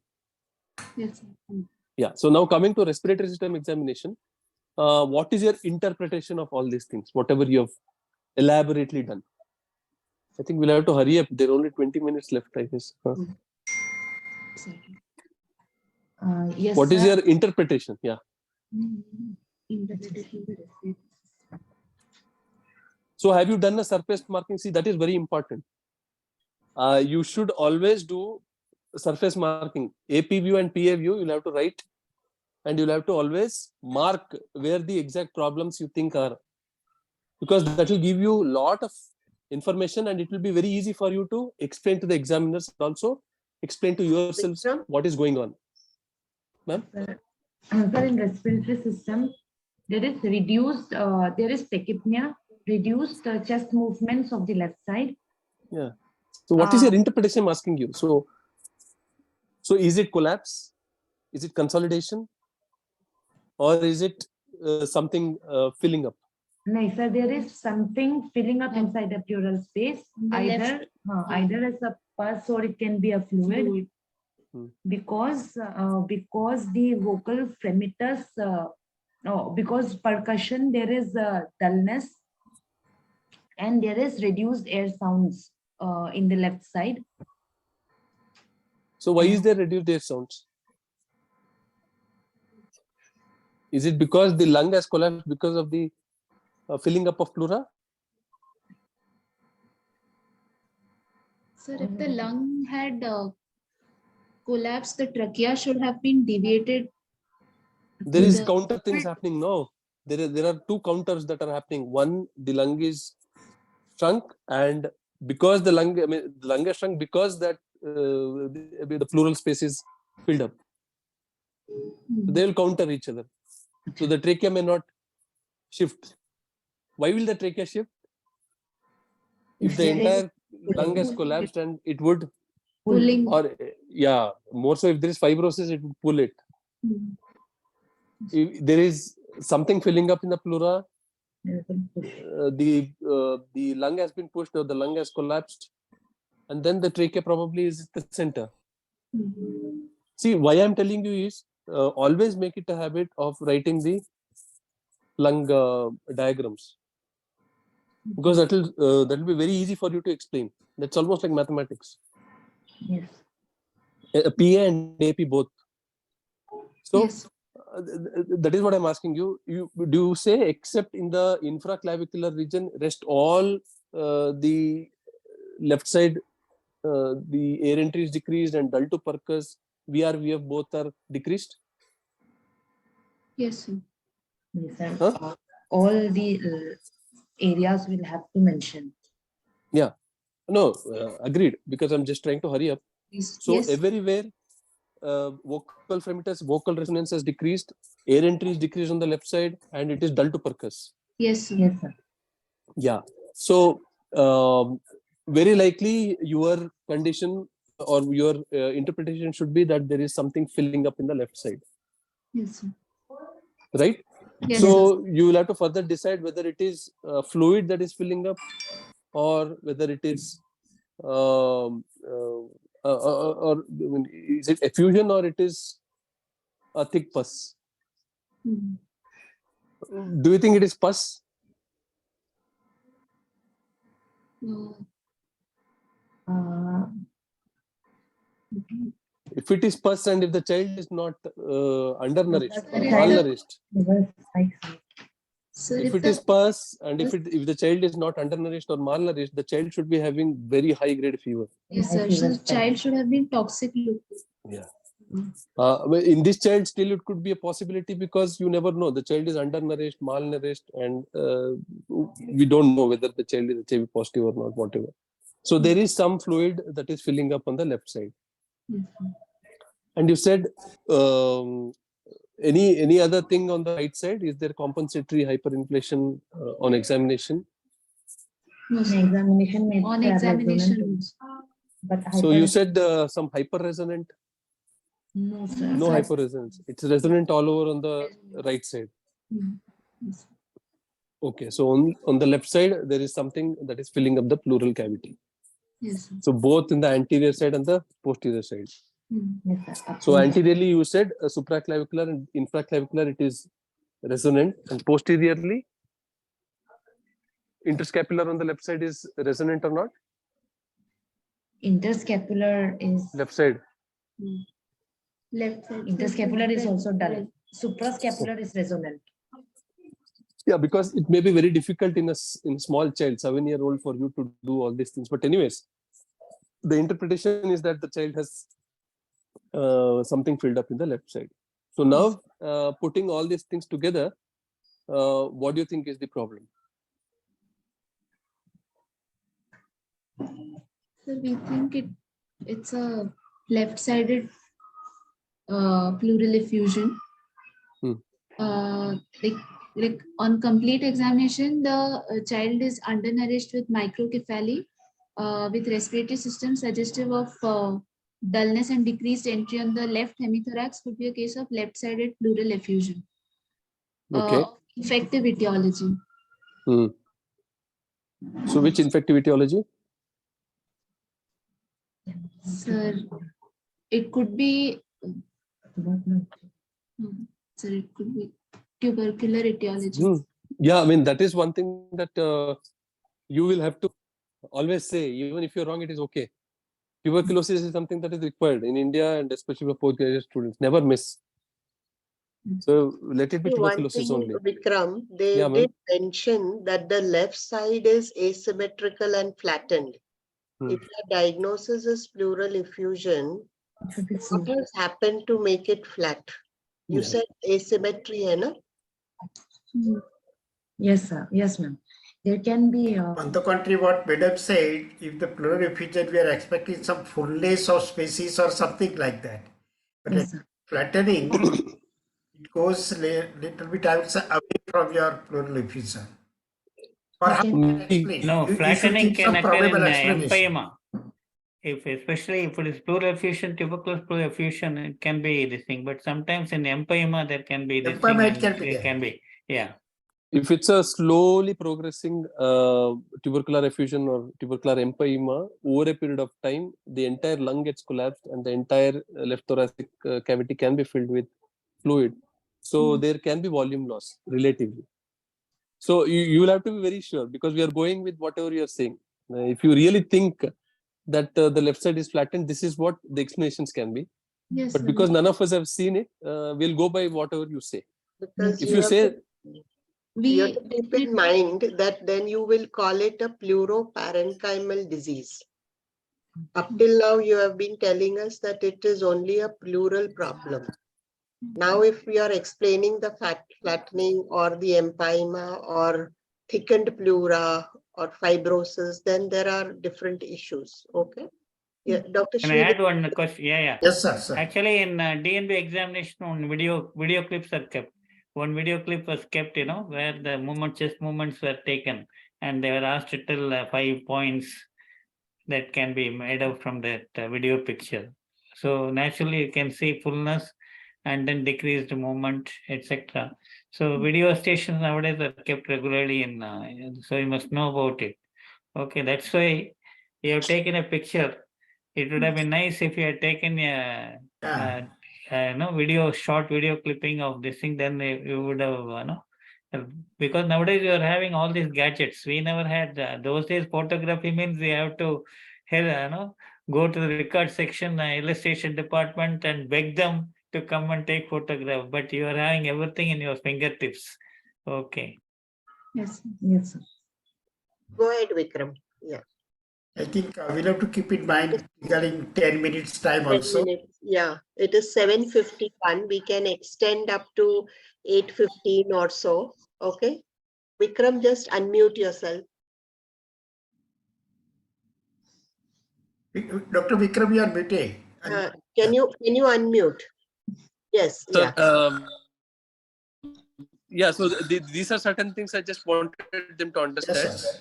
Yes. Yeah. So now coming to respiratory system examination, what is your interpretation of all these things? Whatever you have elaborately done. I think we'll have to hurry up. There are only 20 minutes left, I guess. Yes, What is sir. your interpretation? Yeah. So have you done a surface marking? See, that is very important. You should always do surface marking. AP view and PA view, you'll have to write, and you'll have to always mark where the exact problems you think are, because that will give you a lot of information, and it will be very easy for you to explain to the examiners, also explain to yourselves Vikram? what is going on. Ma'am? Sir, in respiratory system, there is reduced, there is tachypnea, reduced chest movements of the left side. Yeah. So what is your interpretation I'm asking you? So is it collapse? Is it consolidation? Or is it something filling up? No, sir, there is something filling up inside the pleural space, either as a pus or it can be a fluid. Because the vocal fremitus, because percussion, there is dullness and there is reduced air sounds in the left side. So why is there reduced air sounds? Is it because the lung has collapsed because of the filling up of pleura? Sir, if the lung had collapsed, the trachea should have been deviated. There is counter things happening. No, there are two counters that are happening. One, the lung is shrunk, and because the lung is shrunk because that the pleural space is filled up. So they will counter each other. So the trachea may not shift. Why will the trachea shift? If the entire lung has collapsed, and it would Pulling. or yeah, more so if there is fibrosis, it would pull it. If there is something filling up in the pleura, the lung has been pushed or the lung has collapsed, and then the trachea probably is the center. See, why I'm telling you is always make it a habit of writing the lung diagrams, because that will be very easy for you to explain. That's almost like mathematics. Yes. PA and AP both. So Yes. that is what I'm asking you. Do you say except in the infraclavicular region, rest all the left side, the air entry is decreased and dull to percus, VR, VF both are decreased? Yes, sir. Yes, sir. Huh? All the areas will have to mention. Yeah. No, agreed, because I'm just trying to hurry up. So Yes. everywhere vocal fremitus, vocal resonance has decreased, air entry is decreased on the left side, and it is dull to percus. Yes, sir. Yes, sir. Yeah. So very likely your condition or your interpretation should be that there is something filling up in the left side. Yes, sir. Right? Yes, so you will have to further decide whether it is fluid that is filling up, or whether it is or is it effusion, or it is a thick pus. Do you think it is pus? If it is pus, and if the child is not undernourished or malnourished, Sir, if it is pus, and if the child is not undernourished or malnourished, the child should be having very high grade fever. Yes, sir. So the child should have been toxic lupus. Yeah. In this child, still it could be a possibility, because you never know. The child is undernourished, malnourished, and we don't know whether the child is HIV positive or not, whatever. So there is some fluid that is filling up on the left side. And you said any other thing on the right side? Is there compensatory hyperinflation on examination? No, On sir. examination, On examination. but So you said some hyperresonant. no, sir. No hyperresonance. It's resonant all over on the right side. Yes. Okay, so on the left side, there is something that is filling up the pleural cavity. Yes, sir. So both in the anterior side and the posterior side. Yes, sir. So anteriorly, you said supraclavicular and infraclavicular, it is resonant, and posteriorly, interscapular on the left side is resonant or not? Interscapular is Left side. Left side. Interscapular is also dull. Suprascapular is resonant. Yeah, because it may be very difficult in a small child, 7-year-old, for you to do all these things. But anyways, the interpretation is that the child has something filled up in the left side. So now, putting all these things together, what do you think is the problem? So we think it's a left-sided pleural effusion. Like on complete examination, the child is undernourished with microcephaly, with respiratory system suggestive of dullness and decreased entry on the left hemithorax. Could be a case of left-sided pleural effusion. Okay. Infective etiology. So which infective etiology? Sir, it could be. Sir, it could be tubercular etiology. Yeah, I mean, that is one thing that you will have to always say. Even if you're wrong, it is okay. Tuberculosis is something that is required in India, and especially for postgraduate students. Never miss. So let it be tuberculosis only. Vikram, they did mention that the left side is asymmetrical and flattened. If the diagnosis is pleural effusion, what has happened to make it flat? You said asymmetry, hai na? Yes, sir. Yes, ma'am. There can be. On the contrary, what Madam said, if the pleural effusion, we are expecting some fullness of species or something like that. But Yes, sir. flattening, it goes little bit, I would say, away from your pleural effusion. Or how can I explain? No, You should flattening give can some occur probable in explanation. empyema. Especially if it is pleural effusion, tuberculous pleural effusion, it can be this thing. But sometimes in empyema, there can be this thing. It can be, yeah. If it's a slowly progressing tubercular effusion or tubercular empyema, over a period of time, the entire lung gets collapsed and the entire left thoracic cavity can be filled with fluid. So there can be volume loss relatively. So you will have to be very sure, because we are going with whatever you are saying. If you really think that the left side is flattened, this is what the explanations can be. Yes, but because none of us have seen it, we'll go by whatever you say. Because if you say, you have to keep in mind that then you will call it a pleuroparenchymal disease. Up till now, you have been telling us that it is only a pleural problem. Now, if we are explaining the flattening or the empyema or thickened pleura or fibrosis, then there are different issues. Okay. Yeah, Dr. Can I add one question? Yeah. Yes, sir. Actually, in DNB examination, on video clips are kept. One video clip was kept, where the chest movements were taken, and they were asked to tell 5 points that can be made out from that video picture. So naturally, you can see fullness and then decreased movement, etc. So video stations nowadays are kept regularly so you must know about it. Okay, that's why you have taken a picture. It would have been nice if you had taken a short video clipping of this thing, then you would have, because nowadays you are having all these gadgets. We never had those days. Photography means we have to go to the record section, illustration department, and beg them to come and take photograph. But you are having everything in your fingertips. Okay. Yes, sir. Go ahead, Vikram. Yeah. I think we'll have to keep in mind regarding 10 minutes time 10 also. minutes. Yeah, it is 7:51. We can extend up to 8:15 or so. Okay. Vikram, just unmute yourself. Dr. Vikram, you are muted. Can you unmute? Yes. So, yeah. So these are certain things I just wanted them to understand. Yes.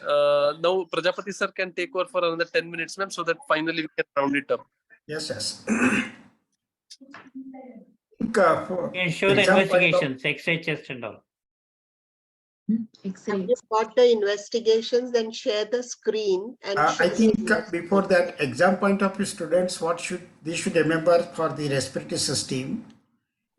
Now Prajapati sir can take over for another 10 minutes, ma'am, so that finally we can round it up. Yes. You can show the investigations, X-ray chest and all. Have you got the investigations? Then share the screen and I think before that, exam point of view, students, they should remember for the respiratory system.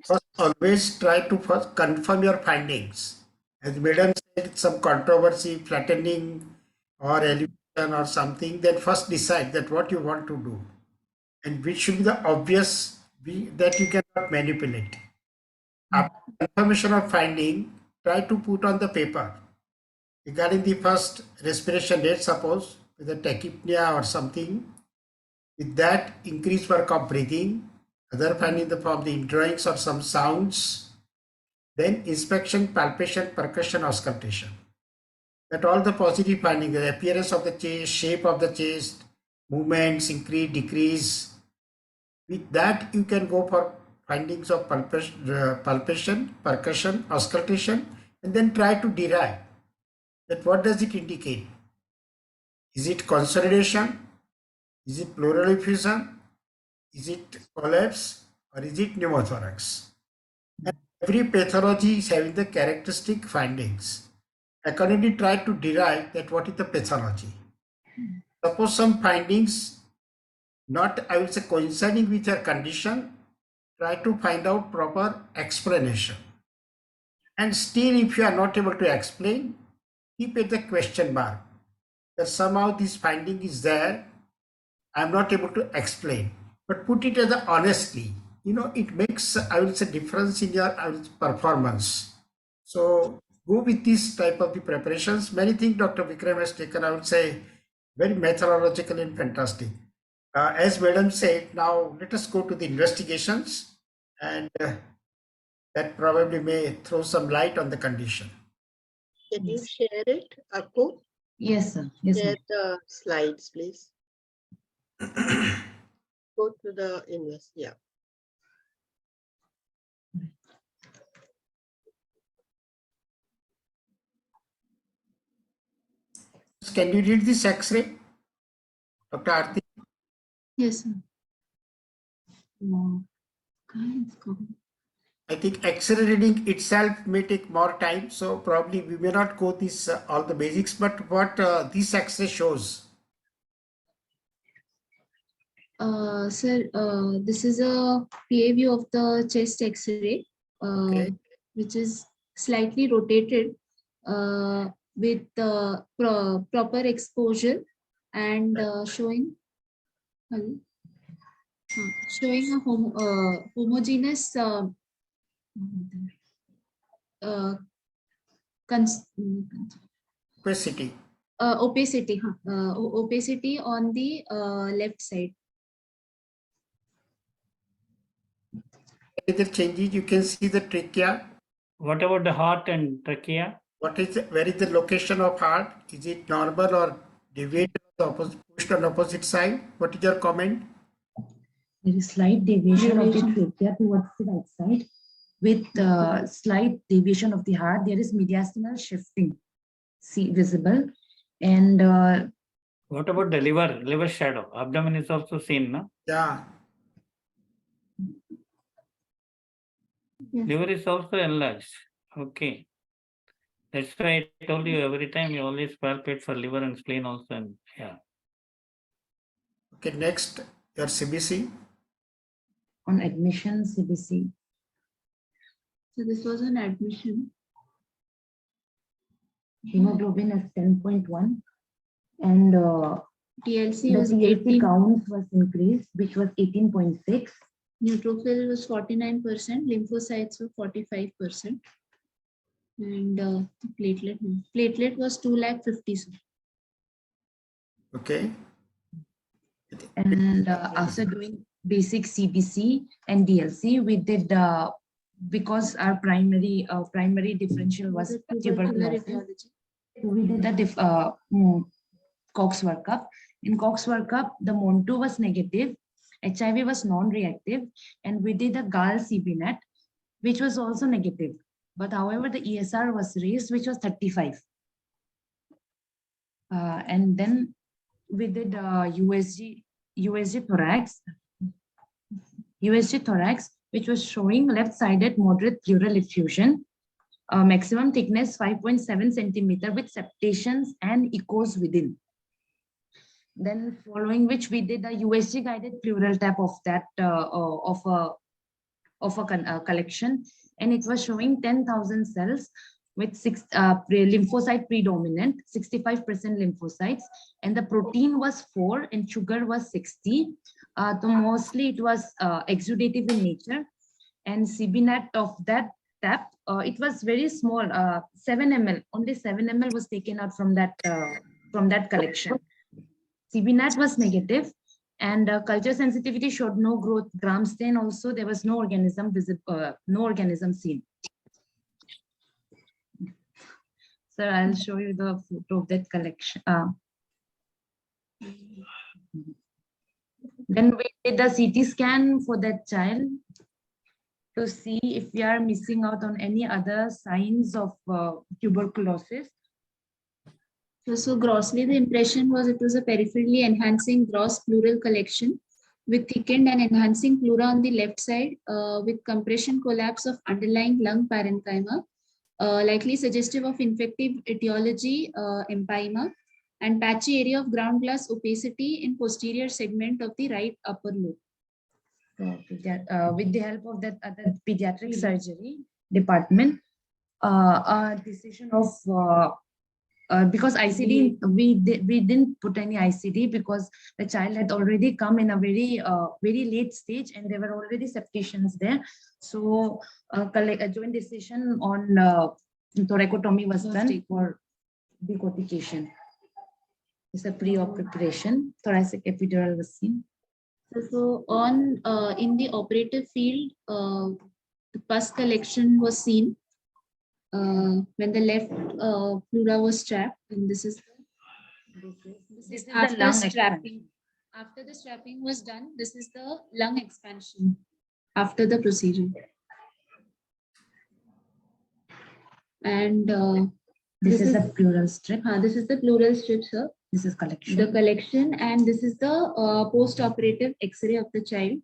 First, always try to first confirm your findings. As Madam said, some controversy, flattening or elevation or something, then first decide that what you want to do and which should be the obvious that you cannot manipulate. After confirmation of finding, try to put on the paper. Regarding the first respiration rate, suppose with a tachypnea or something, with that increased work of breathing, other finding from the drawings or some sounds, then inspection, palpation, percussion, auscultation. That all the positive findings, the appearance of the chest, shape of the chest, movements, increase, decrease. With that, you can go for findings of palpation, percussion, auscultation, and then try to derive that what does it indicate. Is it consolidation? Is it pleural effusion? Is it collapse? Or is it pneumothorax? And every pathology is having the characteristic findings. Accordingly, try to derive that what is the pathology. Suppose some findings not, I will say, coinciding with your condition, try to find out proper explanation. And still, if you are not able to explain, keep it the question mark. That somehow this finding is there, I am not able to explain. But put it as a honestly. You know, it makes, I will say, difference in your performance. So go with this type of the preparations. Many things Dr. Vikram has taken, I would say, very methodological and fantastic. As Madam said, now let us go to the investigations, and that probably may throw some light on the condition. Can you share it, Akku? Yes, sir. Yes, Share ma'am. the slides, please. Go to the invest. Yeah. Can you read this X-ray, Dr. Aarti? Yes, sir. No. Guys, I think X-ray reading itself may take more time, so probably we may not go this all the basics. But what this X-ray shows? Sir, this is a PA view of the chest X-ray, Okay. which is slightly rotated with proper exposure and showing showing a homogeneous Opacity. opacity on the left side. The changes, you can see the trachea. What about the heart and trachea? What is where is the location of heart? Is it normal or deviated pushed on opposite side? What is your comment? There is slight deviation of the trachea towards the right side. With slight deviation of the heart, there is mediastinal shifting visible. And what about the liver shadow? Abdomen is also seen, no? Yeah. Yes. Liver is also enlarged. Okay. That's why I told you every time you always palpate for liver and spleen also. And yeah. Okay, next, your CBC. On admission, CBC. So this was an admission. Hemoglobin is 10.1. And TLC the was TLC 18. count was increased, which was 18.6. Neutrophil was 49%. Lymphocytes were 45%. And the platelet was 250,000. Okay. And after doing basic CBC and DLC, we did because our primary differential was tuberculosis. We did the Cox workup. In Cox workup, the MON2 was negative, HIV was non-reactive, and we did a GAL CBNet, which was also negative. But however, the ESR was raised, which was 35. And then we did USG thorax, which was showing left-sided moderate pleural effusion, maximum thickness 5.7 centimeter with septations and echoes within. Then following which we did a USG guided pleural tap of that of a collection, and it was showing 10,000 cells with lymphocyte predominant, 65% lymphocytes, and the protein was 4 and sugar was 60. So mostly it was exudative in nature, and CBNAT of that tap, it was very small, 7 ml, only 7 ml was taken out from that collection. CBNAT was negative, and culture sensitivity showed no growth. Gram stain also, there was no organism visible, no organism seen. Sir, I'll show you the photo of that collection. Then we did the CT scan for that child to see if we are missing out on any other signs of tuberculosis. So grossly, the impression was it was a peripherally enhancing gross pleural collection with thickened and enhancing pleura on the left side with compression collapse of underlying lung parenchyma, likely suggestive of infective etiology, empyema, and patchy area of ground glass opacity in posterior segment of the right upper lobe. So, with the help of that other pediatric surgery department, a decision of because ICD, we didn't put any ICD because the child had already come in a very late stage and there were already septations there. So a joint decision on thoracotomy was done for decortication. It's a pre-op preparation. Thoracic epidural was seen. So on in the operative field, the pus collection was seen when the left pleura was strapped, and this is after strapping. After the strapping was done, this is the lung expansion after the procedure. And this is a pleural strip. This is the pleural strip, sir. This is collection. The collection, and this is the post-operative X-ray of the child,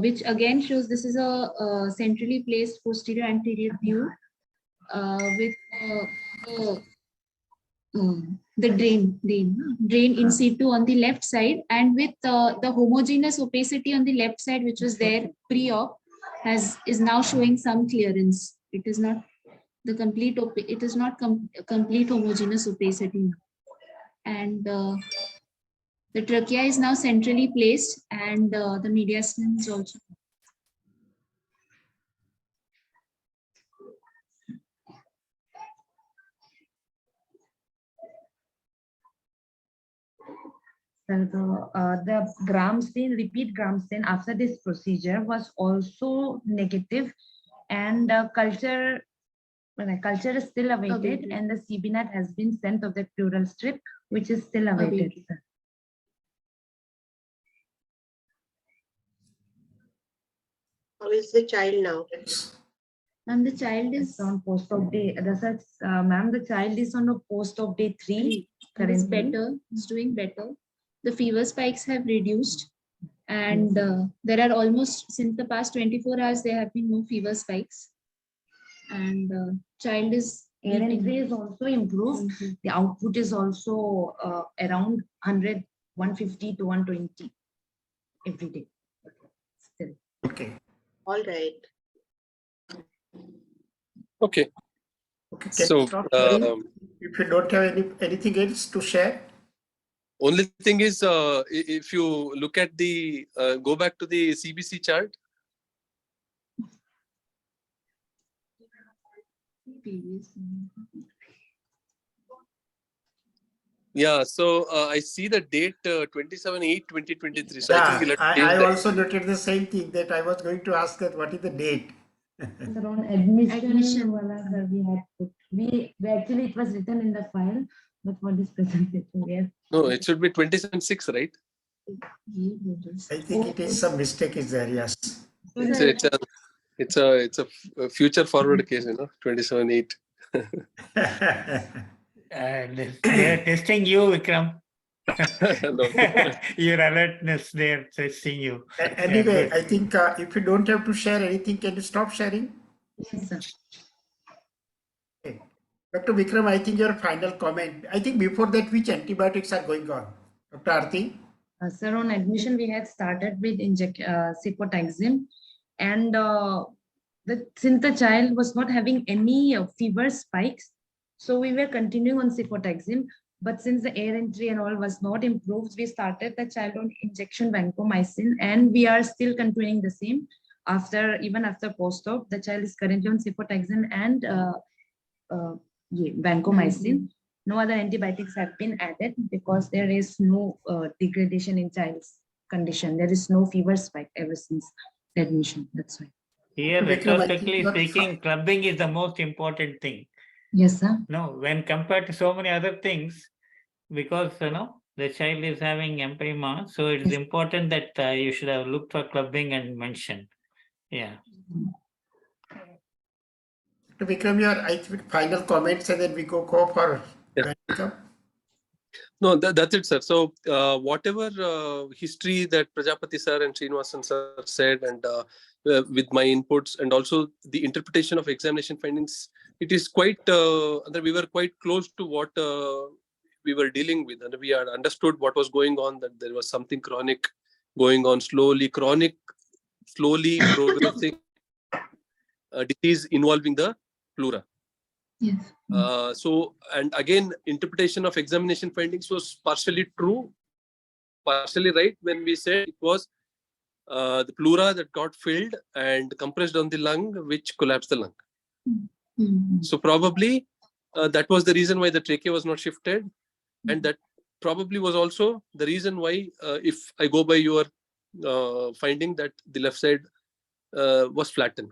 which again shows this is a centrally placed posterior anterior view with the drain in situ on the left side, and with the homogeneous opacity on the left side, which was there pre-op, is now showing some clearance. It is not the complete. It is not complete homogeneous opacity. And the trachea is now centrally placed, and the mediastinum is also. The gram stain, repeat gram stain after this procedure was also negative, and culture is still awaited, and the CBNAT has been sent of the pleural strip, which is still awaited. How is the child now? And the child is on post-op day. Ma'am, the child is on a post-op day 3. Is better. Is doing better. The fever spikes have reduced, and there are almost, since the past 24 hours, there have been no fever spikes. And child is ANA is also improved. The output is also around 100, 150 to 120 every day. Still. Okay. All right. Okay. Okay. So if you don't have anything else to share. Only thing is, if you look at the, go back to the CBC chart. Yeah, so I see the date 27/8/2023. So yeah, I also noted the same thing, that I was going to ask that what is the date. Around admission. We had put, we actually it was written in the file, but for this presentation, yes. No, it should be 27/6, right? I think it is some mistake is there. Yes. It's a future forward case, 27/8. They are testing you, Vikram. Your alertness, they are testing you. Anyway, I think if you don't have to share anything, can you stop sharing? Yes, sir. Okay. Dr. Vikram, I think your final comment. I think before that, which antibiotics are going on? Dr. Aarti? Sir, on admission, we had started with cefotaxime, and since the child was not having any fever spikes, so we were continuing on cefotaxime. But since the air entry and all was not improved, we started the child on injection vancomycin, and we are still continuing the same even after post-op. The child is currently on cefotaxime and vancomycin. No other antibiotics have been added because there is no degradation in child's condition. There is no fever spike ever since the admission. That's why. Here, retrospectively speaking, clubbing is the most important thing. Yes, sir. No, when compared to so many other things, because the child is having empyema, so it is important that you should have looked for clubbing and mentioned. Yeah. To become your final comments, and then we go for No, that's it, sir. So whatever history that Prajapati sir and Srinivasan sir said, and with my inputs, and also the interpretation of examination findings, it is quite, we were quite close to what we were dealing with, and we had understood what was going on, that there was something chronic going on, slowly progressing disease involving the pleura. Yes. So, and again, interpretation of examination findings was partially true, partially right, when we said it was the pleura that got filled and compressed on the lung, which collapsed the lung. So probably that was the reason why the trachea was not shifted, and that probably was also the reason why, if I go by your finding, that the left side was flattened.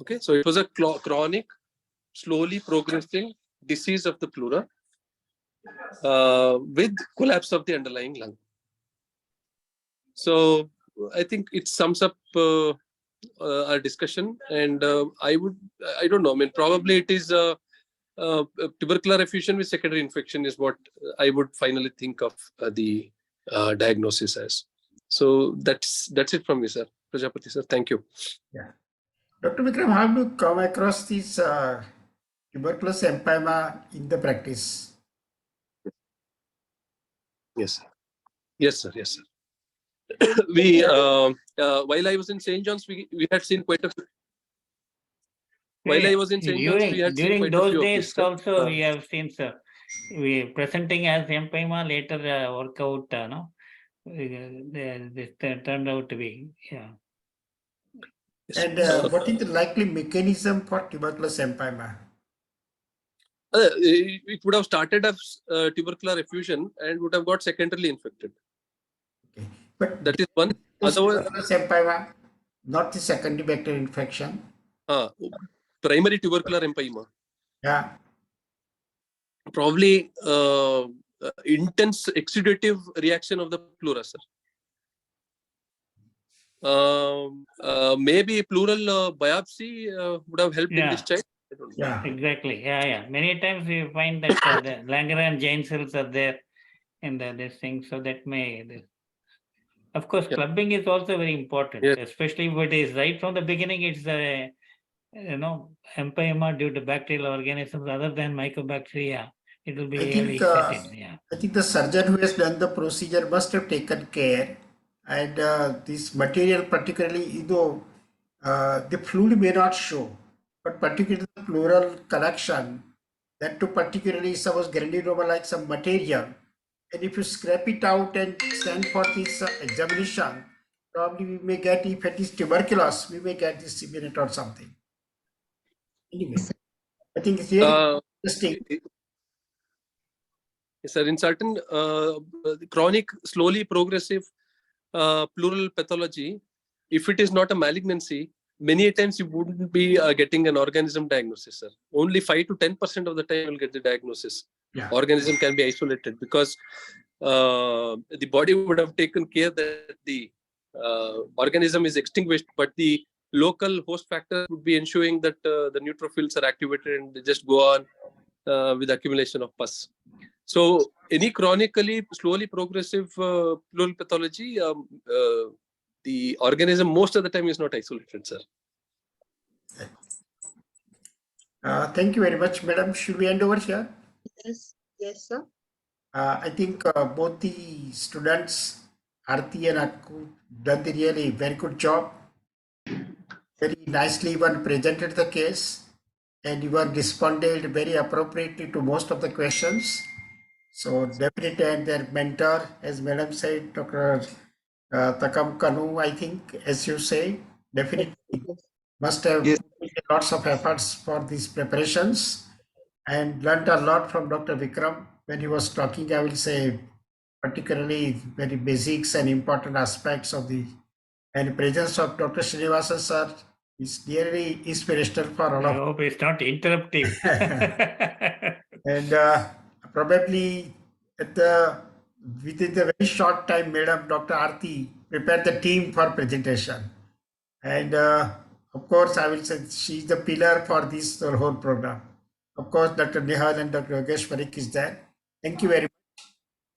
Okay, so it was a chronic, slowly progressing disease of the pleura with collapse of the underlying lung. So I think it sums up our discussion, and I don't know, I mean, probably it is tubercular effusion with secondary infection is what I would finally think of the diagnosis as. So that's it from me, sir. Prajapati sir, thank you. Yeah. Dr. Vikram, how do you come across this tuberculosis empyema in the practice? Yes, sir. Yes, sir. Yes, sir. We while I was in St. John's, we had seen quite a few. While I was in St. John's, we had seen quite a few. During those days also, we have seen, sir. We presenting as empyema, later workout, no? This turned out to be, yeah. And what is the likely mechanism for tuberculosis empyema? It would have started as tubercular effusion and would have got secondarily infected. Okay. But that is one. Otherwise, empyema, not the secondary bacterial infection. Primary tubercular empyema. Yeah. Probably intense exudative reaction of the pleura, sir. Maybe pleural biopsy would have helped in this child. Yeah, exactly. Yeah. Many times we find that the Langerhans giant cells are there in this thing, so that may. Of course, clubbing is also very important, especially if it is right from the beginning. It's empyema due to bacterial organisms other than mycobacteria. It will be really certain. Yeah. I think the surgeon who has done the procedure must have taken care, and this material, particularly, the fluid may not show, but particularly the pleural collection, that to particularly suppose granuloma like some material, and if you scrape it out and send for this examination, probably we may get, if it is tuberculosis, we may get this siminate or something. Anyway, I think it's really interesting. Yes, sir. In certain chronic, slowly progressive pleural pathology, if it is not a malignancy, many times you wouldn't be getting an organism diagnosis, sir. Only 5 to 10% of the time you'll get the diagnosis. Yeah. Organism can be isolated because the body would have taken care that the organism is extinguished, but the local host factor would be ensuring that the neutrophils are activated and they just go on with accumulation of pus. So any chronically, slowly progressive pleural pathology, the organism most of the time is not isolated, sir. Thank you very much, madam. Should we end over here? Yes, sir. I think both the students, Arti and Akku, done the really very good job. very nicely even presented the case, and you have responded very appropriately to most of the questions. So definitely, and their mentor, as Madam said, Dr. Takam Kanu, I think, as you say, definitely must have Yes. put lots of efforts for these preparations and learned a lot from Dr. Vikram when he was talking. I will say, particularly very basics and important aspects of the and presence of Dr. Srinivasan sir is really inspirational for all I of hope it's not interrupting. and probably at the within the very short time, Madam Dr. Aarti prepared the team for presentation, and of course, I will say she's the pillar for this whole program. Of course, Dr. Nehal and Dr. Yogesh Parikh is there. Thank you very much,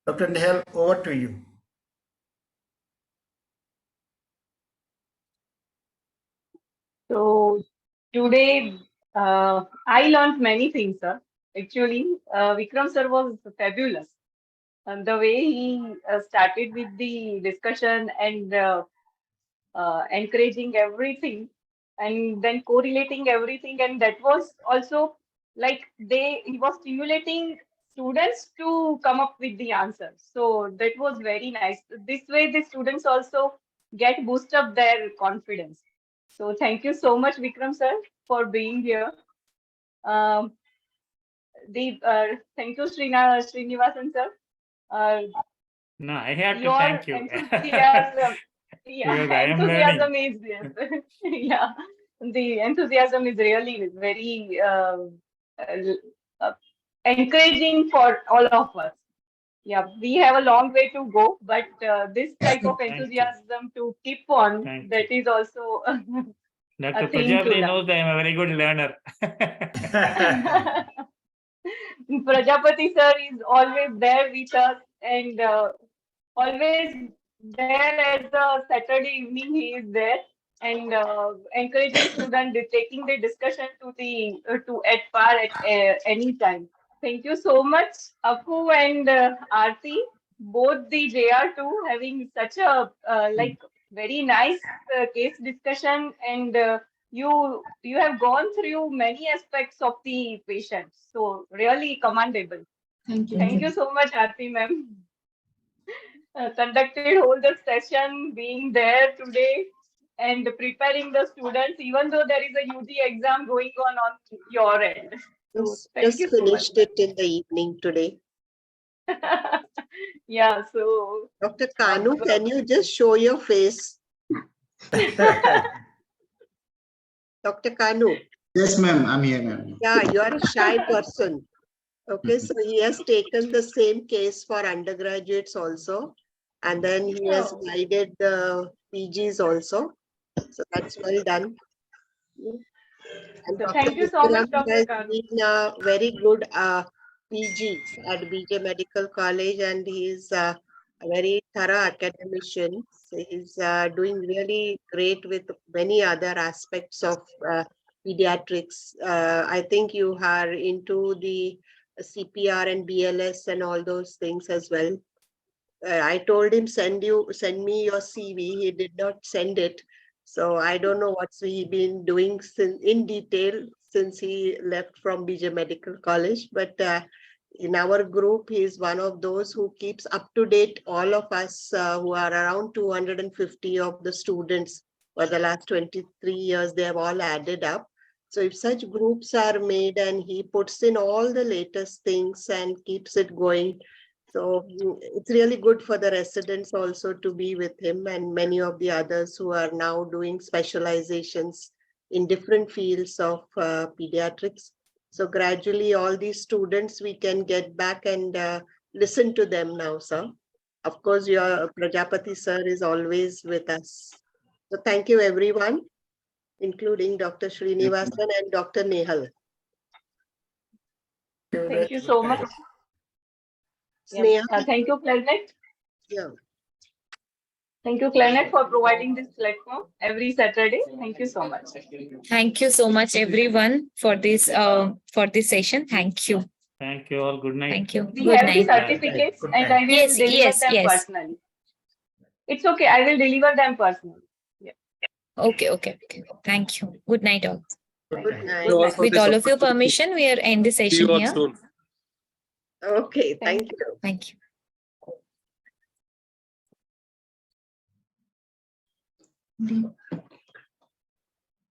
Dr. Nehal. Over to you. So today I learned many things, sir. Actually, Vikram sir was fabulous. And the way he started with the discussion and encouraging everything and then correlating everything, and that was also like he was stimulating students to come up with the answers. So that was very nice. This way the students also get boost up their confidence. So thank you so much, Vikram sir, for being here. um, Thank you, Srinivasan sir. No, I have to Your thank you. enthusiasm, Because yeah, I am enthusiasm learning. is yes. Yeah, the enthusiasm is really very uh, encouraging for all of us. Yeah, we have a long way to go, but this type of Thank you. enthusiasm to keep on, Thank that is also Dr. a thing to Prajapati learn. knows I am a very good learner. Prajapati sir is always there with us, and always there as a Saturday evening. He is there and encouraging students, taking the discussion to the to at par at any time. Thank you so much, Apu and Aarti, both the JR2 having such a like very nice case discussion, and you have gone through many aspects of the patient. So really commendable. Thank you. Thank you so much, Aarti ma'am. Conducted whole the session, being there today and preparing the students, even though there is a UG exam going on your end. So thank you Just so much. finished it in the evening today. Yeah, so Dr. Kanu, can you just show your face? Dr. Kanu. Yes, ma'am. I'm here, ma'am. Yeah, you are a shy person. Okay, so he has taken the same case for undergraduates also. And then he has guided the PGs also. So that's well done. And so Dr. thank you so much, Vikram Dr. has Kanu. been a very good PG at BJ Medical College, and he's a very thorough academician. So he's doing really great with many other aspects of pediatrics. I think you are into the CPR and BLS and all those things as well. I told him send me your CV. He did not send it. So I don't know what's he been doing in detail since he left from BJ Medical College. But in our group, he is one of those who keeps up to date all of us who are around 250 of the students for the last 23 years. They have all added up. So if such groups are made and he puts in all the latest things and keeps it going, so it's really good for the residents also to be with him and many of the others who are now doing specializations in different fields of pediatrics. So gradually all these students, we can get back and listen to them now, sir. Of course, your Prajapati sir is always with us. So thank you everyone, including Dr. Srinivasan and Dr. Nehal. Thank you so much. Sneha? Thank you, Planet. Yeah. Thank you, Planet, for providing this platform every Saturday. Thank you so much. Thank you so much, everyone, for this session. Thank you. Thank you all. Good night. Thank you. We Good have the night. certificates, Good and night. I will Yes, deliver yes, them yes. personally. It's okay. I will deliver them personally. Yeah. Okay, okay, okay. Thank you. Good night, all. Good night. You all for With this all of your opportunity. permission, we are end the See session you all here. soon. Okay, thank you. Thank you.